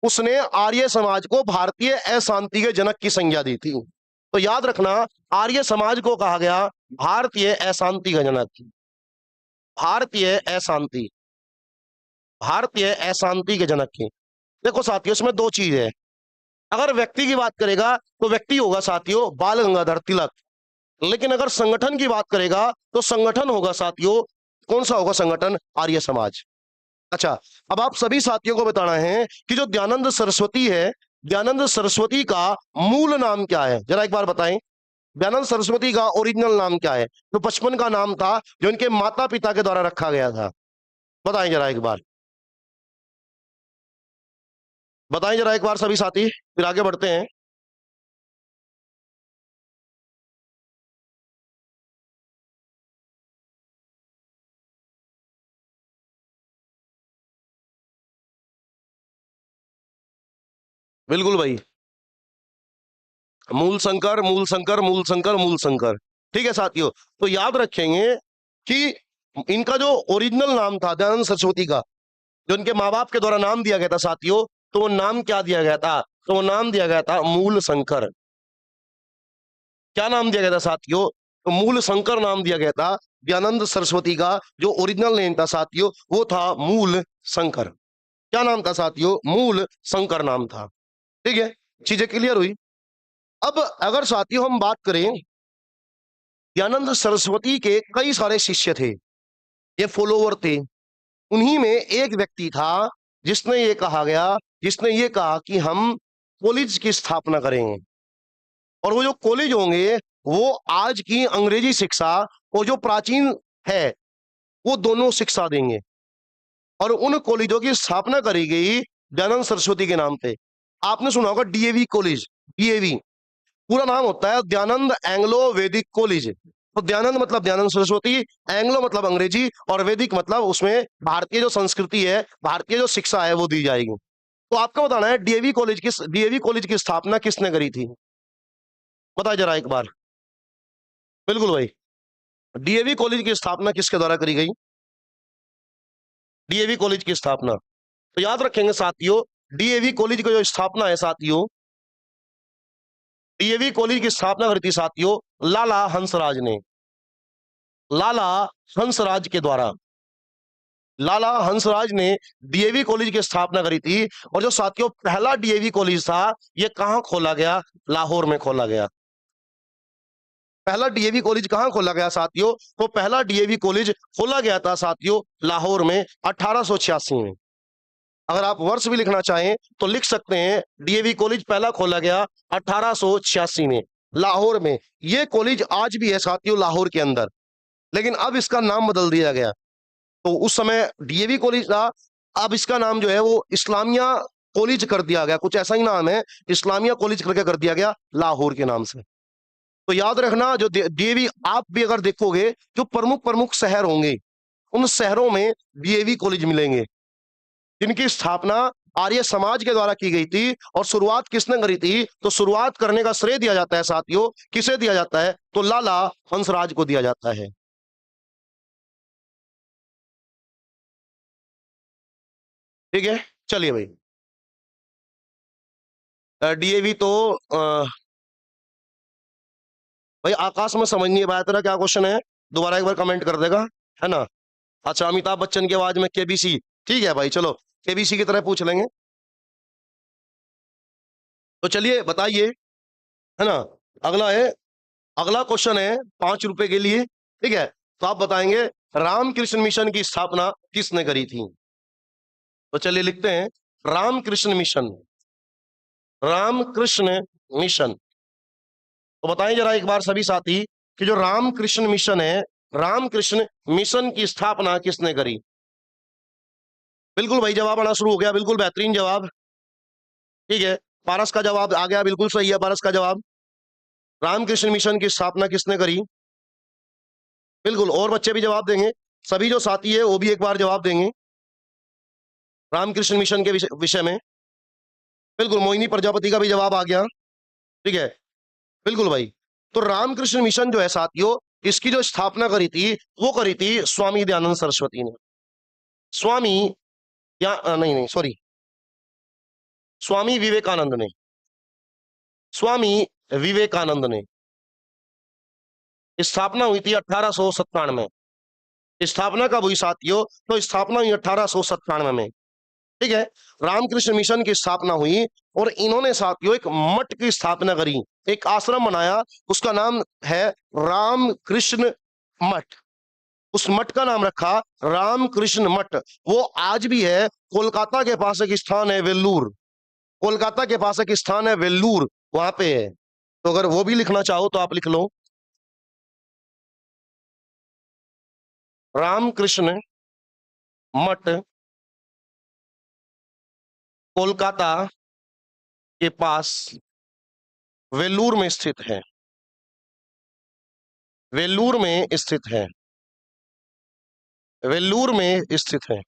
उसने आर्य समाज को भारतीय अशांति के जनक की संज्ञा दी थी। तो याद रखना, आर्य समाज को कहा गया भारतीय अशांति का जनक। भारतीय अशांति, भारतीय अशांति के जनक की। देखो साथियों, इसमें दो चीज है। अगर व्यक्ति की बात करेगा तो व्यक्ति होगा साथियों बाल गंगाधर तिलक, लेकिन अगर संगठन की बात करेगा तो संगठन होगा साथियों, कौन सा होगा संगठन? आर्य समाज। अच्छा, अब आप सभी साथियों को बताना है कि जो दयानंद सरस्वती है, दयानंद सरस्वती का मूल नाम क्या है? जरा एक बार बताएं, दयानंद सरस्वती का ओरिजिनल नाम क्या है? तो बचपन का नाम था जो इनके माता पिता के द्वारा रखा गया था। बताएं जरा एक बार, बताएं जरा एक बार सभी साथी, फिर आगे बढ़ते हैं। बिल्कुल भाई, मूल शंकर, मूल शंकर, मूल शंकर, मूल शंकर। ठीक है साथियों, तो याद रखेंगे कि इनका जो ओरिजिनल नाम था दयानंद सरस्वती का, जो इनके माँ बाप के द्वारा नाम दिया गया था साथियों, तो वो नाम क्या दिया गया था? तो वो नाम दिया गया था मूल शंकर। क्या नाम दिया गया था साथियों? तो मूल शंकर नाम दिया गया था। दयानंद सरस्वती का जो ओरिजिनल नेम था साथियों वो था मूल शंकर। क्या नाम था साथियों? मूल शंकर नाम था। ठीक है, चीजें क्लियर हुई। अब अगर साथियों हम बात करें, दयानंद सरस्वती के कई सारे शिष्य थे, ये फॉलोवर थे। उन्हीं में एक व्यक्ति था जिसने ये कहा कि हम कॉलेज की स्थापना करेंगे, और वो जो कॉलेज होंगे वो आज की अंग्रेजी शिक्षा और जो प्राचीन है वो दोनों शिक्षा देंगे। और उन कॉलेजों की स्थापना करी गई दयानंद सरस्वती के नाम पे। आपने सुना होगा डीएवी कॉलेज। डीएवी पूरा नाम होता है दयानंद एंग्लो वैदिक कॉलेज। तो दयानंद मतलब दयानंद सरस्वती, एंग्लो मतलब अंग्रेजी, और वैदिक मतलब उसमें भारतीय जो संस्कृति है, भारतीय जो शिक्षा है वो दी जाएगी। तो आपको बताना है डीएवी कॉलेज की स्थापना किसने करी थी? बताए जरा एक बार। बिल्कुल भाई, डीएवी कॉलेज की स्थापना किसके द्वारा करी गई? डीएवी कॉलेज की स्थापना, तो याद रखेंगे साथियों, डीएवी कॉलेज की जो स्थापना है साथियों, डीएवी कॉलेज की स्थापना करी थी साथियों लाला हंसराज ने। लाला हंसराज के द्वारा, लाला हंसराज ने डीएवी कॉलेज की स्थापना करी थी। और जो साथियों पहला डीएवी कॉलेज था ये कहां खोला गया? लाहौर में खोला गया। पहला डीएवी कॉलेज कहां खोला गया साथियों? तो पहला डीएवी कॉलेज खोला गया था साथियों लाहौर में 1886 में। अगर आप वर्ष भी लिखना चाहें तो लिख सकते हैं, डीएवी कॉलेज पहला खोला गया 1886 में लाहौर में। यह कॉलेज आज भी है साथियों लाहौर के अंदर, लेकिन अब इसका नाम बदल दिया गया। तो उस समय डीएवी कॉलेज था, अब इसका नाम जो है वो इस्लामिया कॉलेज कर दिया गया, कुछ ऐसा ही नाम है, इस्लामिया कॉलेज करके कर दिया गया लाहौर के नाम से। तो याद रखना, जो डीएवी आप भी अगर देखोगे जो प्रमुख प्रमुख शहर होंगे उन शहरों में डीएवी कॉलेज मिलेंगे, जिनकी स्थापना आर्य समाज के द्वारा की गई थी। और शुरुआत किसने करी थी? तो शुरुआत करने का श्रेय दिया जाता है साथियों, किसे दिया जाता है? तो लाला हंसराज को दिया जाता है। ठीक है, चलिए भाई। डीएवी तो भाई आकाश में समझ नहीं पाया तेरा क्या क्वेश्चन है, दोबारा एक बार कमेंट कर देगा, है ना? अच्छा, अमिताभ बच्चन की आवाज में केबीसी, ठीक है भाई, चलो केबीसी की तरह पूछ लेंगे। तो चलिए बताइए, है ना? अगला है, अगला क्वेश्चन है 5 रुपए के लिए, ठीक है? तो आप बताएंगे रामकृष्ण मिशन की स्थापना किसने करी थी? तो चलिए लिखते हैं रामकृष्ण मिशन, रामकृष्ण मिशन। तो बताएं जरा एक बार सभी साथी कि जो रामकृष्ण मिशन है, रामकृष्ण मिशन की स्थापना किसने करी? बिल्कुल भाई, जवाब आना शुरू हो गया, बिल्कुल बेहतरीन जवाब, ठीक है। पारस का जवाब आ गया, बिल्कुल सही है पारस का जवाब। रामकृष्ण मिशन की स्थापना किसने करी? बिल्कुल, और बच्चे भी जवाब देंगे, सभी जो साथी है वो भी एक बार जवाब देंगे रामकृष्ण मिशन के विषय में। बिल्कुल, मोहिनी प्रजापति का भी जवाब आ गया, ठीक है, बिल्कुल भाई। तो रामकृष्ण मिशन जो है साथियों, इसकी जो स्थापना करी थी वो करी थी स्वामी दयानंद सरस्वती ने। स्वामी या नहीं नहीं सॉरी, स्वामी विवेकानंद ने, स्वामी विवेकानंद ने। स्थापना हुई थी 1897। स्थापना कब हुई साथियों? तो स्थापना हुई 1897 में, ठीक है। रामकृष्ण मिशन की स्थापना हुई और इन्होंने साथियों एक मठ की स्थापना करी, एक आश्रम बनाया, उसका नाम है रामकृष्ण मठ। उस मठ का नाम रखा रामकृष्ण मठ। वो आज भी है, कोलकाता के पास एक स्थान है वेल्लूर, कोलकाता के पास एक स्थान है वेल्लूर, वहां पे है। तो अगर वो भी लिखना चाहो तो आप लिख लो, रामकृष्ण मठ कोलकाता के पास वेल्लूर में स्थित है, वेल्लूर में स्थित है, वेल्लूर में स्थित है।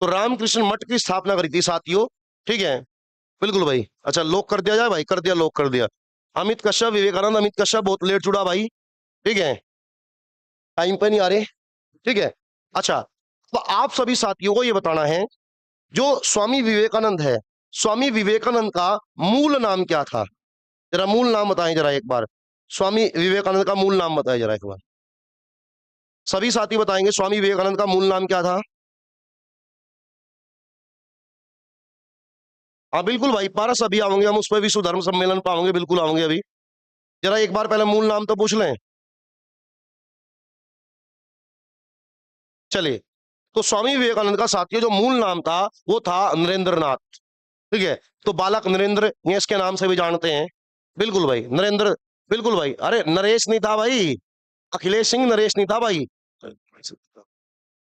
तो रामकृष्ण मठ की स्थापना करी थी साथियों, ठीक है, बिल्कुल भाई। अच्छा, लॉक कर दिया जाए भाई? कर दिया, लॉक कर दिया। अमित कश्यप, विवेकानंद अमित कश्यप बहुत लेट जुड़ा भाई, ठीक है, टाइम पे नहीं आ रहे, ठीक है। अच्छा, तो आप सभी साथियों को यह बताना है, जो स्वामी विवेकानंद है, स्वामी विवेकानंद का मूल नाम क्या था? जरा मूल नाम बताएं जरा एक बार, स्वामी विवेकानंद का मूल नाम बताएं जरा एक बार, सभी साथी बताएंगे स्वामी विवेकानंद का मूल नाम क्या था? हाँ बिल्कुल भाई, पारस अभी आओगे हम उस पर, विश्व धर्म सम्मेलन पाओगे, बिल्कुल आओगे अभी। जरा एक बार पहले मूल नाम तो पूछ लें। चलिए, तो स्वामी विवेकानंद का साथियों जो मूल नाम था वो था नरेंद्र नाथ, ठीक है। तो बालक नरेंद्र, ये इसके नाम से भी जानते हैं, बिल्कुल भाई, नरेंद्र, बिल्कुल भाई। अरे नरेश नहीं था भाई, अखिलेश सिंह नरेश नहीं था भाई,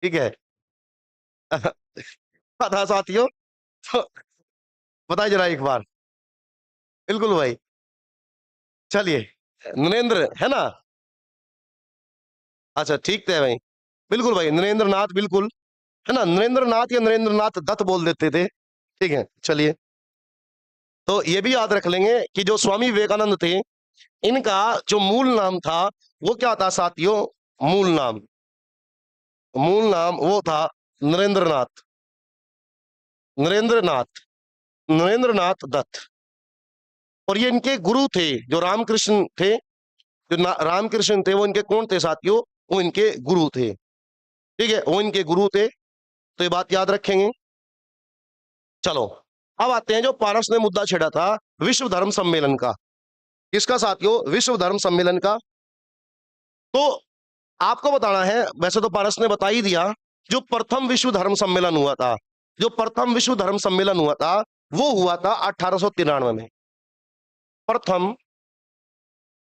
ठीक है। था साथियों, तो बताइए जरा एक बार, बिल्कुल भाई। चलिए, नरेंद्र है ना? अच्छा ठीक है भाई, बिल्कुल भाई, नरेंद्र नाथ, बिल्कुल, है ना? नरेंद्र नाथ या नरेंद्र नाथ दत्त बोल देते थे, ठीक है। चलिए, तो ये भी याद रख लेंगे कि जो स्वामी विवेकानंद थे, इनका जो मूल नाम था वो क्या था साथियों? मूल नाम, मूल नाम वो था नरेंद्र नाथ, नरेंद्र नाथ, नरेंद्र नाथ दत्त। और ये इनके गुरु थे, जो रामकृष्ण थे, जो रामकृष्ण थे वो इनके कौन थे साथियों? वो इनके गुरु थे, ठीक है, वो इनके गुरु थे। तो ये बात याद रखेंगे। चलो, अब आते हैं जो पारस ने मुद्दा छेड़ा था विश्व धर्म सम्मेलन का। किसका साथियों? विश्व धर्म सम्मेलन का। तो आपको बताना है, वैसे तो पारस ने बता ही दिया, जो प्रथम विश्व धर्म सम्मेलन हुआ था, जो प्रथम विश्व धर्म सम्मेलन हुआ था वो हुआ था 1893 में, प्रथम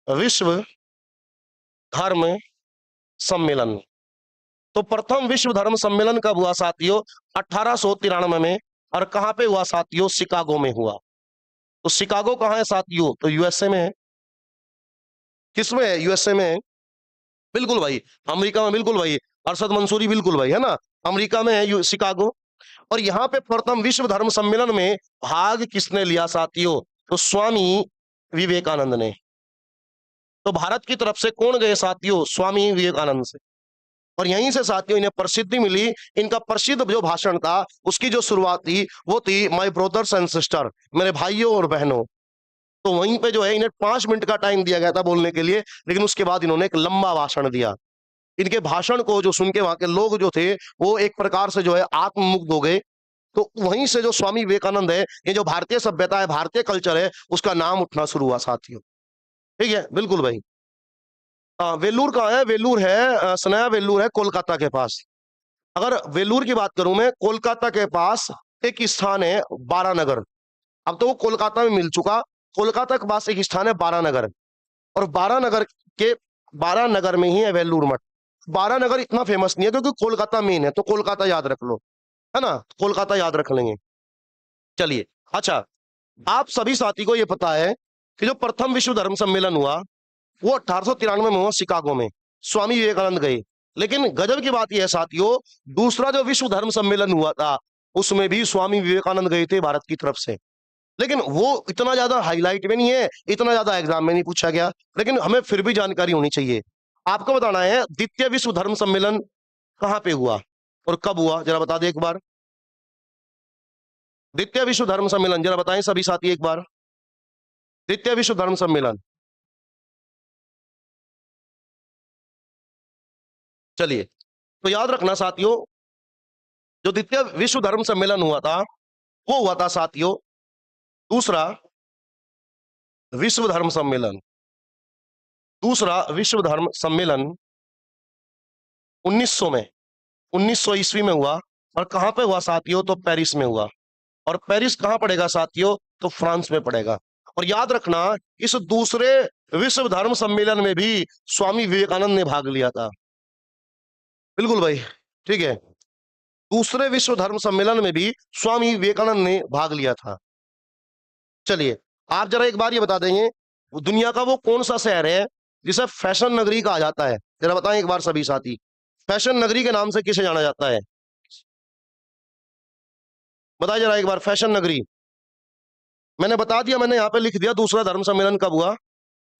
विश्व धर्म सम्मेलन। तो प्रथम विश्व धर्म सम्मेलन कब हुआ साथियों? 1893 में। और कहां पे हुआ साथियों? शिकागो में हुआ। तो शिकागो कहां है साथियों? तो यूएसए में है। किसमें है? यूएसए में है, बिल्कुल भाई। अमेरिका में, बिल्कुल भाई, अरशद मंसूरी, बिल्कुल भाई, है ना? अमेरिका में है शिकागो। और यहाँ पे प्रथम विश्व धर्म सम्मेलन में भाग किसने लिया साथियों? तो स्वामी विवेकानंद ने। तो भारत की तरफ से कौन गए साथियों? स्वामी विवेकानंद से। और यहीं से साथियों इन्हें प्रसिद्धि मिली। इनका प्रसिद्ध जो भाषण था उसकी जो शुरुआत थी वो थी माय ब्रदर्स एंड सिस्टर, मेरे भाइयों और बहनों। तो वहीं पे जो है इन्हें 5 मिनट का टाइम दिया गया था बोलने के लिए, लेकिन उसके बाद इन्होंने एक लंबा भाषण दिया। इनके भाषण को जो सुन के वहां के लोग जो थे वो एक प्रकार से जो है आत्ममुग्ध हो गए। तो वहीं से जो स्वामी विवेकानंद है, ये जो भारतीय सभ्यता है, भारतीय कल्चर है, उसका नाम उठना शुरू हुआ साथियों। ठीक है, बिल्कुल भाई। वेलूर कहाँ है? वेलूर है सनाया वेलूर है कोलकाता के पास। अगर वेलूर की बात करूं मैं, कोलकाता के पास एक स्थान है बारानगर। अब तो वो कोलकाता में मिल चुका। कोलकाता के पास एक स्थान है बारानगर, और बारानगर में ही है वेलूर मठ। बारानगर इतना फेमस नहीं है क्योंकि कोलकाता मेन है, तो कोलकाता याद रख लो, है ना, कोलकाता याद रख लेंगे। चलिए, अच्छा, आप सभी साथी को यह पता है कि जो प्रथम विश्व धर्म सम्मेलन हुआ वो 1893 में हुआ शिकागो में। स्वामी विवेकानंद गए। लेकिन गजब की बात यह है साथियों, दूसरा जो विश्व धर्म सम्मेलन हुआ था उसमें भी स्वामी विवेकानंद गए थे भारत की तरफ से। लेकिन वो इतना ज्यादा हाईलाइट में नहीं है, इतना ज्यादा एग्जाम में नहीं पूछा गया, लेकिन हमें फिर भी जानकारी होनी चाहिए। आपको बताना है द्वितीय विश्व धर्म सम्मेलन कहां पे हुआ और कब हुआ, जरा बता दे एक बार। द्वितीय विश्व धर्म सम्मेलन जरा बताएं सभी साथी एक बार। द्वितीय विश्व धर्म सम्मेलन, चलिए, तो याद रखना साथियों, जो द्वितीय विश्व धर्म सम्मेलन हुआ था वो हुआ था साथियों दूसरा विश्व धर्म सम्मेलन। दूसरा विश्व धर्म सम्मेलन 1900 में, 1900 ईस्वी में हुआ। और कहां पे हुआ साथियों? तो पेरिस में हुआ। और पेरिस कहां पड़ेगा साथियों? तो फ्रांस में पड़ेगा। और याद रखना, इस दूसरे विश्व धर्म सम्मेलन में भी स्वामी विवेकानंद ने भाग लिया था। बिल्कुल भाई, ठीक है, दूसरे विश्व धर्म सम्मेलन में भी स्वामी विवेकानंद ने भाग लिया था। चलिए, आप जरा एक बार ये बता देंगे दुनिया का वो कौन सा शहर है जिसे फैशन नगरी कहा जाता है? जरा बताएं एक बार सभी साथी, फैशन नगरी के नाम से किसे जाना जाता है? बताइए जरा एक बार, फैशन नगरी। मैंने बता दिया, मैंने यहाँ पे लिख दिया दूसरा धर्म सम्मेलन कब हुआ।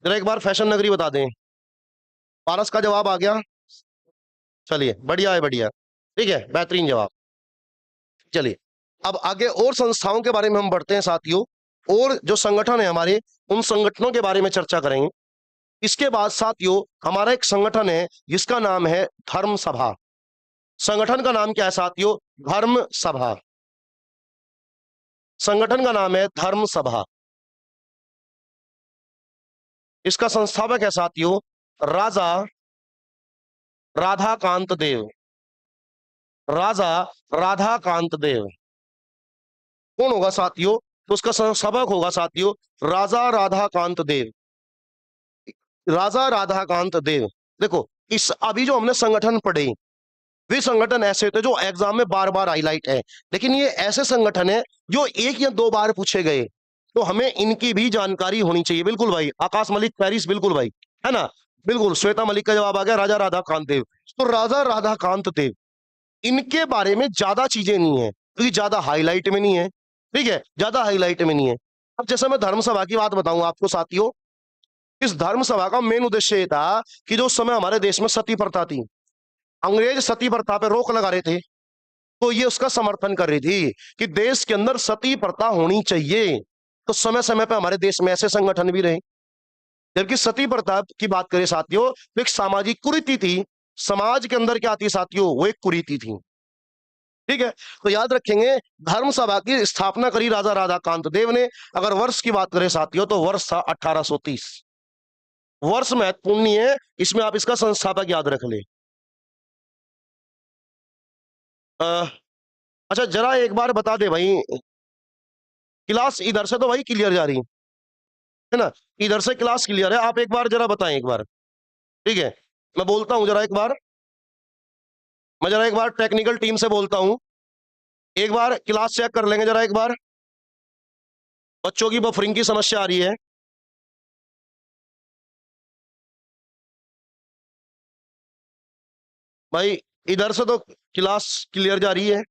जरा एक बार फैशन नगरी बता दें। पारस का जवाब आ गया। चलिए, बढ़िया है, बढ़िया, ठीक है, बेहतरीन जवाब। चलिए, अब आगे और संस्थाओं के बारे में हम बढ़ते हैं साथियों, और जो संगठन है हमारे उन संगठनों के बारे में चर्चा करेंगे। इसके बाद साथियों हमारा एक संगठन है जिसका नाम है धर्म सभा। संगठन का नाम क्या है साथियों? धर्म सभा। संगठन का नाम है धर्म सभा। इसका संस्थापक है साथियों राजा राधाकांत देव। राजा राधाकांत देव कौन होगा साथियों? तो उसका संस्थापक होगा साथियों राजा राधाकांत देव। राजा राधाकांत देव। देखो, इस अभी जो हमने संगठन पढ़े वे संगठन ऐसे होते जो एग्जाम में बार बार हाईलाइट है, लेकिन ये ऐसे संगठन है जो एक या दो बार पूछे गए, तो हमें इनकी भी जानकारी होनी चाहिए। बिल्कुल भाई, आकाश मलिक पेरिस, बिल्कुल भाई, है ना, बिल्कुल। श्वेता मलिक का जवाब आ गया, राजा राधाकांत देव। तो राजा राधाकांत देव, इनके बारे में ज्यादा चीजें नहीं है क्योंकि ज्यादा हाईलाइट में नहीं है, ठीक है, ज्यादा हाईलाइट में नहीं है। अब जैसे मैं धर्म सभा की बात बताऊं आपको साथियों, इस धर्म सभा का मेन उद्देश्य ये था कि जो उस समय हमारे देश में सती प्रथा थी, अंग्रेज सती प्रथा पे रोक लगा रहे थे, तो ये उसका समर्थन कर रही थी कि देश के अंदर सती प्रथा होनी चाहिए। तो समय समय पे हमारे देश में ऐसे संगठन भी रहे। जबकि सती प्रथा की बात करें साथियों तो एक सामाजिक कुरीति थी। समाज के अंदर क्या थी साथियों? वो एक कुरीति थी, ठीक है। तो याद रखेंगे, धर्म सभा की स्थापना करी राजा राधाकांत देव ने। अगर वर्ष की बात करें साथियों तो वर्ष था 1830। वर्ष महत्वपूर्ण नहीं है, इसमें आप इसका संस्थापक याद रख ले। अच्छा, जरा एक बार बता दे भाई, क्लास इधर से तो भाई क्लियर जा रही है ना, इधर से क्लास क्लियर है, आप एक बार जरा बताएं एक बार, ठीक है। मैं बोलता हूं जरा एक बार, मैं जरा एक बार टेक्निकल टीम से बोलता हूं, एक बार क्लास चेक कर लेंगे जरा एक बार। बच्चों की बफरिंग की समस्या आ रही है। भाई इधर से तो क्लास क्लियर जा रही है।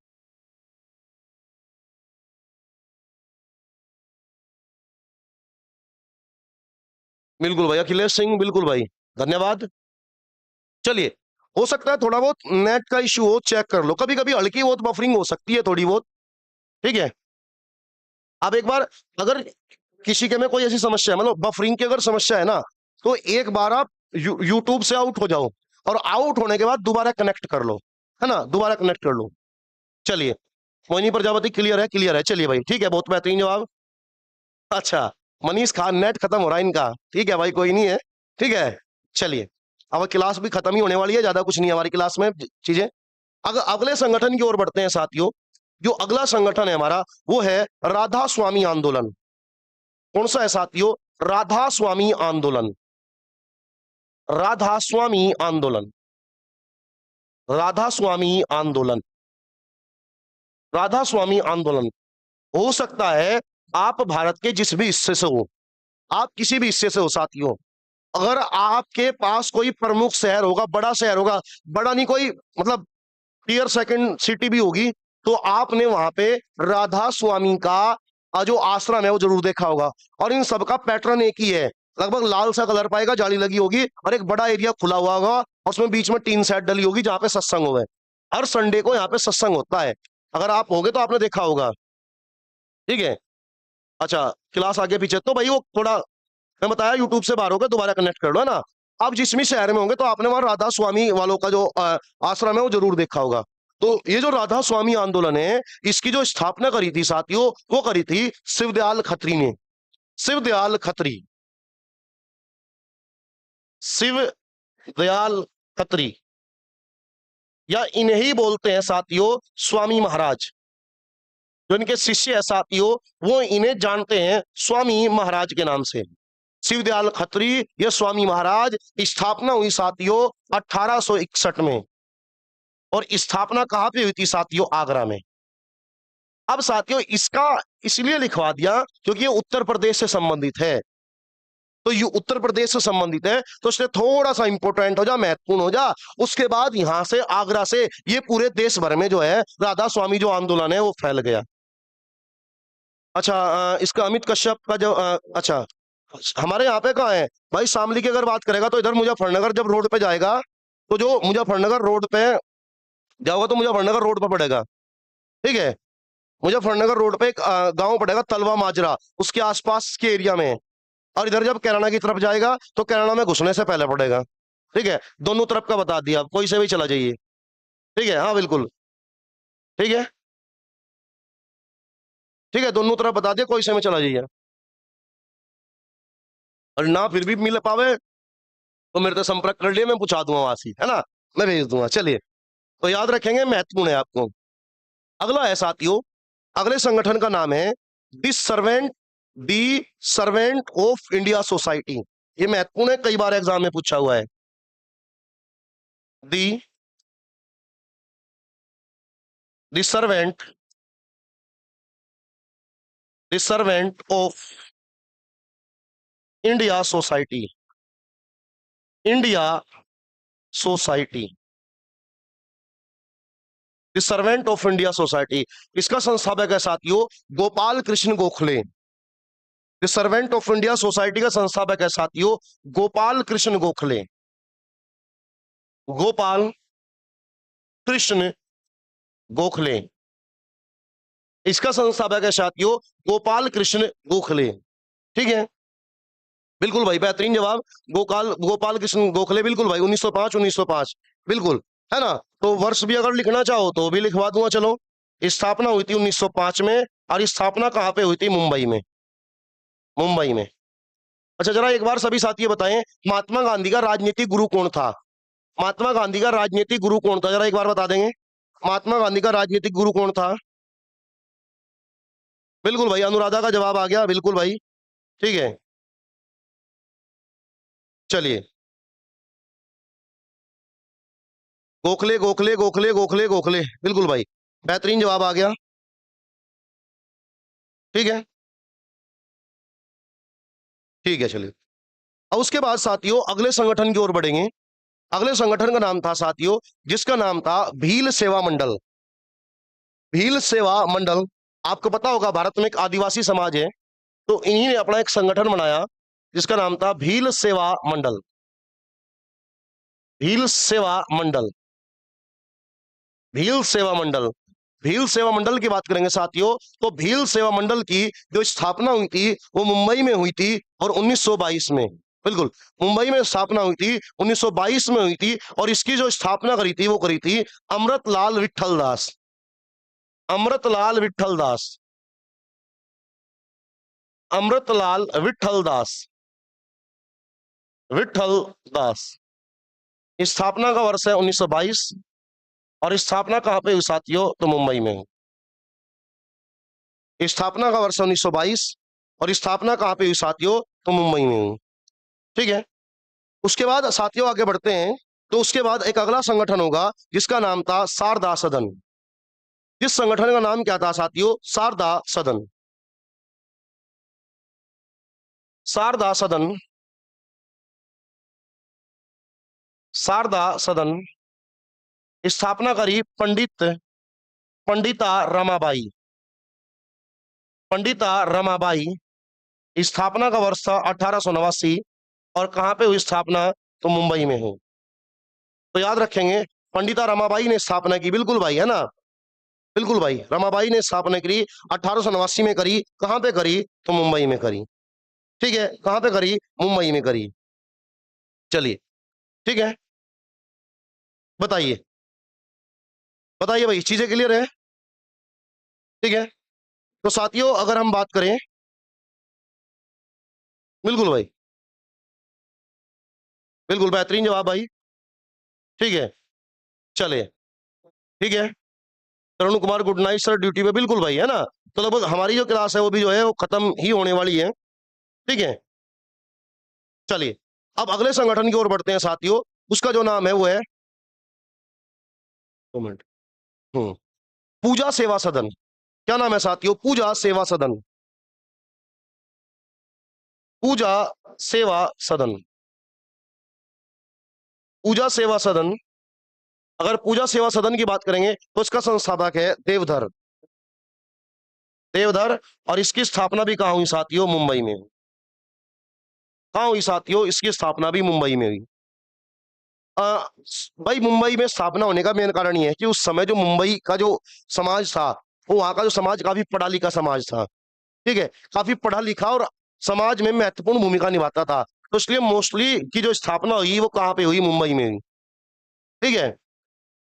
बिल्कुल भाई, अखिलेश सिंह, बिल्कुल भाई, धन्यवाद। चलिए, हो सकता है थोड़ा बहुत नेट का इश्यू हो, चेक कर लो, कभी कभी हल्की बहुत बफरिंग हो सकती है थोड़ी बहुत, ठीक है। अब एक बार अगर किसी के में कोई ऐसी समस्या है, मतलब बफरिंग की अगर समस्या है ना, तो एक बार आप यूट्यूब से आउट हो जाओ, और आउट होने के बाद दोबारा कनेक्ट कर लो, है ना, दोबारा कनेक्ट कर लो। चलिए, मोहिनी प्रजापति क्लियर है, क्लियर है, चलिए भाई, ठीक है, बहुत बेहतरीन जवाब। अच्छा, मनीष खान, नेट खत्म हो रहा है इनका, ठीक है भाई, कोई नहीं है, ठीक है। चलिए, अब क्लास भी खत्म ही होने वाली है, ज्यादा कुछ नहीं है हमारी क्लास में चीजें। अगर अगले संगठन की ओर बढ़ते हैं साथियों, जो अगला संगठन है हमारा, वो है राधा स्वामी आंदोलन। कौन सा है साथियों? राधा स्वामी आंदोलन, राधा स्वामी आंदोलन, राधा स्वामी आंदोलन, राधा स्वामी आंदोलन। हो सकता है आप भारत के जिस भी हिस्से से हो, आप किसी भी हिस्से से हो साथियों, अगर आपके पास कोई प्रमुख शहर होगा, बड़ा शहर होगा, बड़ा नहीं कोई, मतलब टीयर सेकंड सिटी भी होगी, तो आपने वहां पे राधा स्वामी का जो आश्रम है वो जरूर देखा होगा। और इन सबका पैटर्न एक ही है, लगभग लाल सा कलर पाएगा, जाली लगी होगी, और एक बड़ा एरिया खुला हुआ होगा, और उसमें बीच में टीन सेट डली होगी जहां पे सत्संग हुए। हर संडे को यहाँ पे सत्संग होता है, अगर आप होगे तो आपने देखा होगा, ठीक है। अच्छा, क्लास आगे पीछे तो भाई वो थोड़ा, मैं बताया यूट्यूब से बाहर होकर दोबारा कनेक्ट कर लो, है ना। आप जिस भी शहर में होंगे तो आपने वहां राधा स्वामी वालों का जो आश्रम है वो जरूर देखा होगा। तो ये जो राधा स्वामी आंदोलन है, इसकी जो स्थापना करी थी साथियों, वो करी थी शिवदयाल खत्री ने, शिवदयाल खत्री, शिवदयाल खत्री, या इन्हें ही बोलते हैं साथियों स्वामी महाराज। जो इनके शिष्य है साथियों, वो इन्हें जानते हैं स्वामी महाराज के नाम से। शिवदयाल खत्री, ये स्वामी महाराज, स्थापना हुई साथियों 1861 में, और स्थापना कहां पे हुई थी साथियों? आगरा में। अब साथियों इसका इसलिए लिखवा दिया क्योंकि ये उत्तर प्रदेश से संबंधित है, तो ये उत्तर प्रदेश से संबंधित है, तो इसलिए थोड़ा सा इंपॉर्टेंट हो जा, महत्वपूर्ण हो जा। उसके बाद यहां से, आगरा से, ये पूरे देश भर में जो है राधा स्वामी जो आंदोलन है वो फैल गया। अच्छा, इसका अमित कश्यप का जो अच्छा, हमारे यहाँ पे कहाँ है भाई? शामली की अगर बात करेगा तो इधर मुजफ्फरनगर जब रोड पे जाएगा, तो जो मुजफ्फरनगर रोड पे जाओगा तो मुजफ्फरनगर रोड पे पड़ेगा, ठीक है। मुजफ्फरनगर रोड पे एक गांव पड़ेगा तलवा माजरा, उसके आसपास के एरिया में। और इधर जब कैराना की तरफ जाएगा तो कैराना में घुसने से पहले पड़ेगा, ठीक है। दोनों तरफ का बता दिया, आप कोई से भी चला जाइए, ठीक है, हाँ बिल्कुल, ठीक है, ठीक है, दोनों तरफ बता दिया, कोई से में चला जाइए। और ना फिर भी मिल पावे तो मेरे से संपर्क कर लिए, मैं पूछा दूंगा वहां से, है ना, मैं भेज दूंगा। चलिए, तो याद रखेंगे, महत्वपूर्ण है आपको। अगला है साथियों, अगले संगठन का नाम है the servant, the servant of India society. ये महत्वपूर्ण है, कई बार एग्जाम में पूछा हुआ है। The the servant, the servant of India society, India society, the servant of India society. इसका संस्थापक है साथियों Gopal Krishna Gokhale. The servant of India society का संस्थापक है साथियों गोपाल कृष्ण गोखले, गोपाल कृष्ण गोखले। इसका संस्थापक है साथियों गोपाल कृष्ण गोखले, ठीक है, बिल्कुल भाई, बेहतरीन जवाब। गोपाल कृष्ण गोखले, बिल्कुल भाई, 1905, 1905, बिल्कुल, है ना। तो वर्ष भी अगर लिखना चाहो तो भी लिखवा दूंगा, चलो। स्थापना हुई थी 1905 में, और स्थापना कहां पे हुई थी? मुंबई में, मुंबई में। अच्छा, जरा एक बार सभी साथी बताएं, महात्मा गांधी का राजनीतिक गुरु कौन था? महात्मा गांधी का राजनीतिक गुरु कौन था? जरा एक बार बता देंगे, महात्मा गांधी का राजनीतिक गुरु कौन था? बिल्कुल भाई, अनुराधा का जवाब आ गया, बिल्कुल भाई, ठीक है। चलिए, गोखले, गोखले, गोखले, गोखले, गोखले, बिल्कुल भाई, बेहतरीन जवाब आ गया, ठीक है, ठीक है। चलिए, अब उसके बाद साथियों अगले संगठन की ओर बढ़ेंगे। अगले संगठन का नाम था साथियों, जिसका नाम था भील सेवा मंडल। भील सेवा मंडल, आपको पता होगा भारत में एक आदिवासी समाज है, तो इन्हीं ने अपना एक संगठन बनाया जिसका नाम था भील सेवा मंडल। भील सेवा मंडल, भील सेवा मंडल। भील सेवा मंडल की बात करेंगे साथियों, तो भील सेवा मंडल की जो स्थापना हुई थी वो मुंबई में हुई थी और 1922 में, बिल्कुल मुंबई में स्थापना हुई थी, 1922 में हुई थी। और इसकी जो स्थापना करी थी वो करी थी अमृतलाल विठल दास। अमृतलाल विठल दास, अमृतलाल विठल दास, विठल दास। स्थापना का वर्ष है 1922 और स्थापना कहां पे हुई साथियों, तो मुंबई में। स्थापना का वर्ष 1922 और स्थापना कहां पे हुई साथियों, तो मुंबई में हुई। ठीक है, उसके बाद साथियों आगे बढ़ते हैं। तो उसके बाद एक अगला संगठन होगा जिसका नाम था शारदा सदन। जिस संगठन का नाम क्या था साथियों, शारदा सदन। शारदा सदन, शारदा सदन। स्थापना करी पंडिता रमाबाई, पंडिता रमाबाई। स्थापना का वर्ष था 1889 और कहां पे हुई स्थापना, तो मुंबई में हुई। तो याद रखेंगे, पंडिता रमाबाई ने स्थापना की, बिल्कुल भाई, है ना, बिल्कुल भाई, रमाबाई ने स्थापना करी 1889 में करी। कहां पे करी, तो मुंबई में करी। ठीक है, कहां पे करी, मुंबई में करी। चलिए, ठीक है, बताइए, बताइए भाई, चीजें क्लियर है? ठीक है, तो साथियों अगर हम बात करें, बिल्कुल भाई, बिल्कुल बेहतरीन जवाब भाई। ठीक है, चलिए, ठीक है। Tarun Kumar good night sir, duty पे, बिल्कुल भाई, है ना। तो लगभग हमारी जो क्लास है वो भी जो है वो खत्म ही होने वाली है। ठीक है, चलिए, अब अगले संगठन की ओर बढ़ते हैं साथियों। उसका जो नाम है वो है, 2 मिनट, पूजा सेवा सदन। क्या नाम है साथियों, पूजा सेवा सदन। पूजा सेवा सदन, पूजा सेवा सदन। अगर पूजा सेवा सदन की बात करेंगे तो इसका संस्थापक है देवधर, देवधर। और इसकी स्थापना भी कहां हुई साथियों, मुंबई में। कहां हुई साथियों, इसकी स्थापना भी मुंबई में हुई। आ, भाई मुंबई में स्थापना होने का मेन कारण ये है कि उस समय जो मुंबई का जो समाज था, वो वहां का जो समाज काफी पढ़ा लिखा समाज था। ठीक है, काफी पढ़ा लिखा और समाज में महत्वपूर्ण भूमिका निभाता था। तो इसलिए मोस्टली की जो स्थापना हुई वो कहां पे हुई, मुंबई में हुई। ठीक है,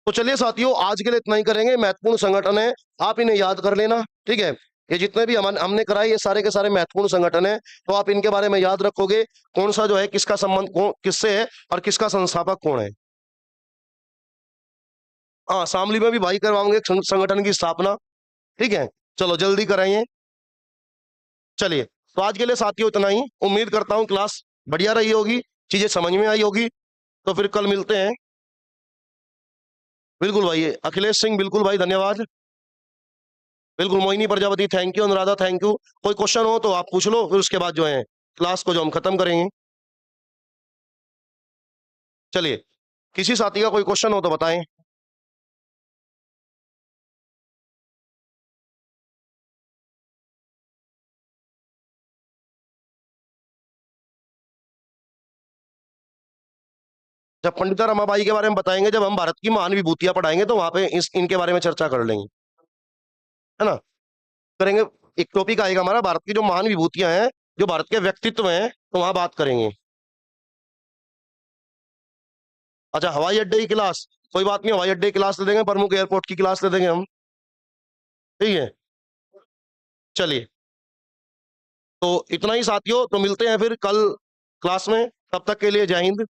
तो चलिए साथियों, आज के लिए इतना ही करेंगे। महत्वपूर्ण संगठन है, आप इन्हें याद कर लेना। ठीक है, ये जितने भी हमने कराए ये सारे के सारे महत्वपूर्ण संगठन है, तो आप इनके बारे में याद रखोगे। कौन सा जो है, किसका संबंध कौन किससे है और किसका संस्थापक कौन है। हाँ, शामली में भी भाई करवाओगे संगठन की स्थापना। ठीक है, चलो जल्दी कराइए। चलिए, तो आज के लिए साथियों इतना ही। उम्मीद करता हूँ क्लास बढ़िया रही होगी, चीजें समझ में आई होगी। तो फिर कल मिलते हैं। बिल्कुल भाई, अखिलेश सिंह, बिल्कुल भाई, धन्यवाद। बिल्कुल Mohini Prajapati, thank you. Anuradha, thank you. कोई क्वेश्चन हो तो आप पूछ लो, फिर उसके बाद जो है क्लास को जो हम खत्म करेंगे। चलिए, किसी साथी का कोई क्वेश्चन हो तो बताएं। जब पंडिता रमाबाई के बारे में बताएंगे, जब हम भारत की महान विभूतियां पढ़ाएंगे तो वहां पे इनके बारे में चर्चा कर लेंगे, है ना, करेंगे। एक टॉपिक आएगा हमारा, भारत की जो महान विभूतियां हैं, जो भारत के व्यक्तित्व हैं, तो वहां बात करेंगे। अच्छा, हवाई अड्डे की क्लास, कोई बात नहीं, हवाई अड्डे की क्लास ले देंगे, प्रमुख एयरपोर्ट की क्लास ले देंगे हम। ठीक है, चलिए, तो इतना ही साथियों, तो मिलते हैं फिर कल क्लास में। तब तक के लिए जय हिंद।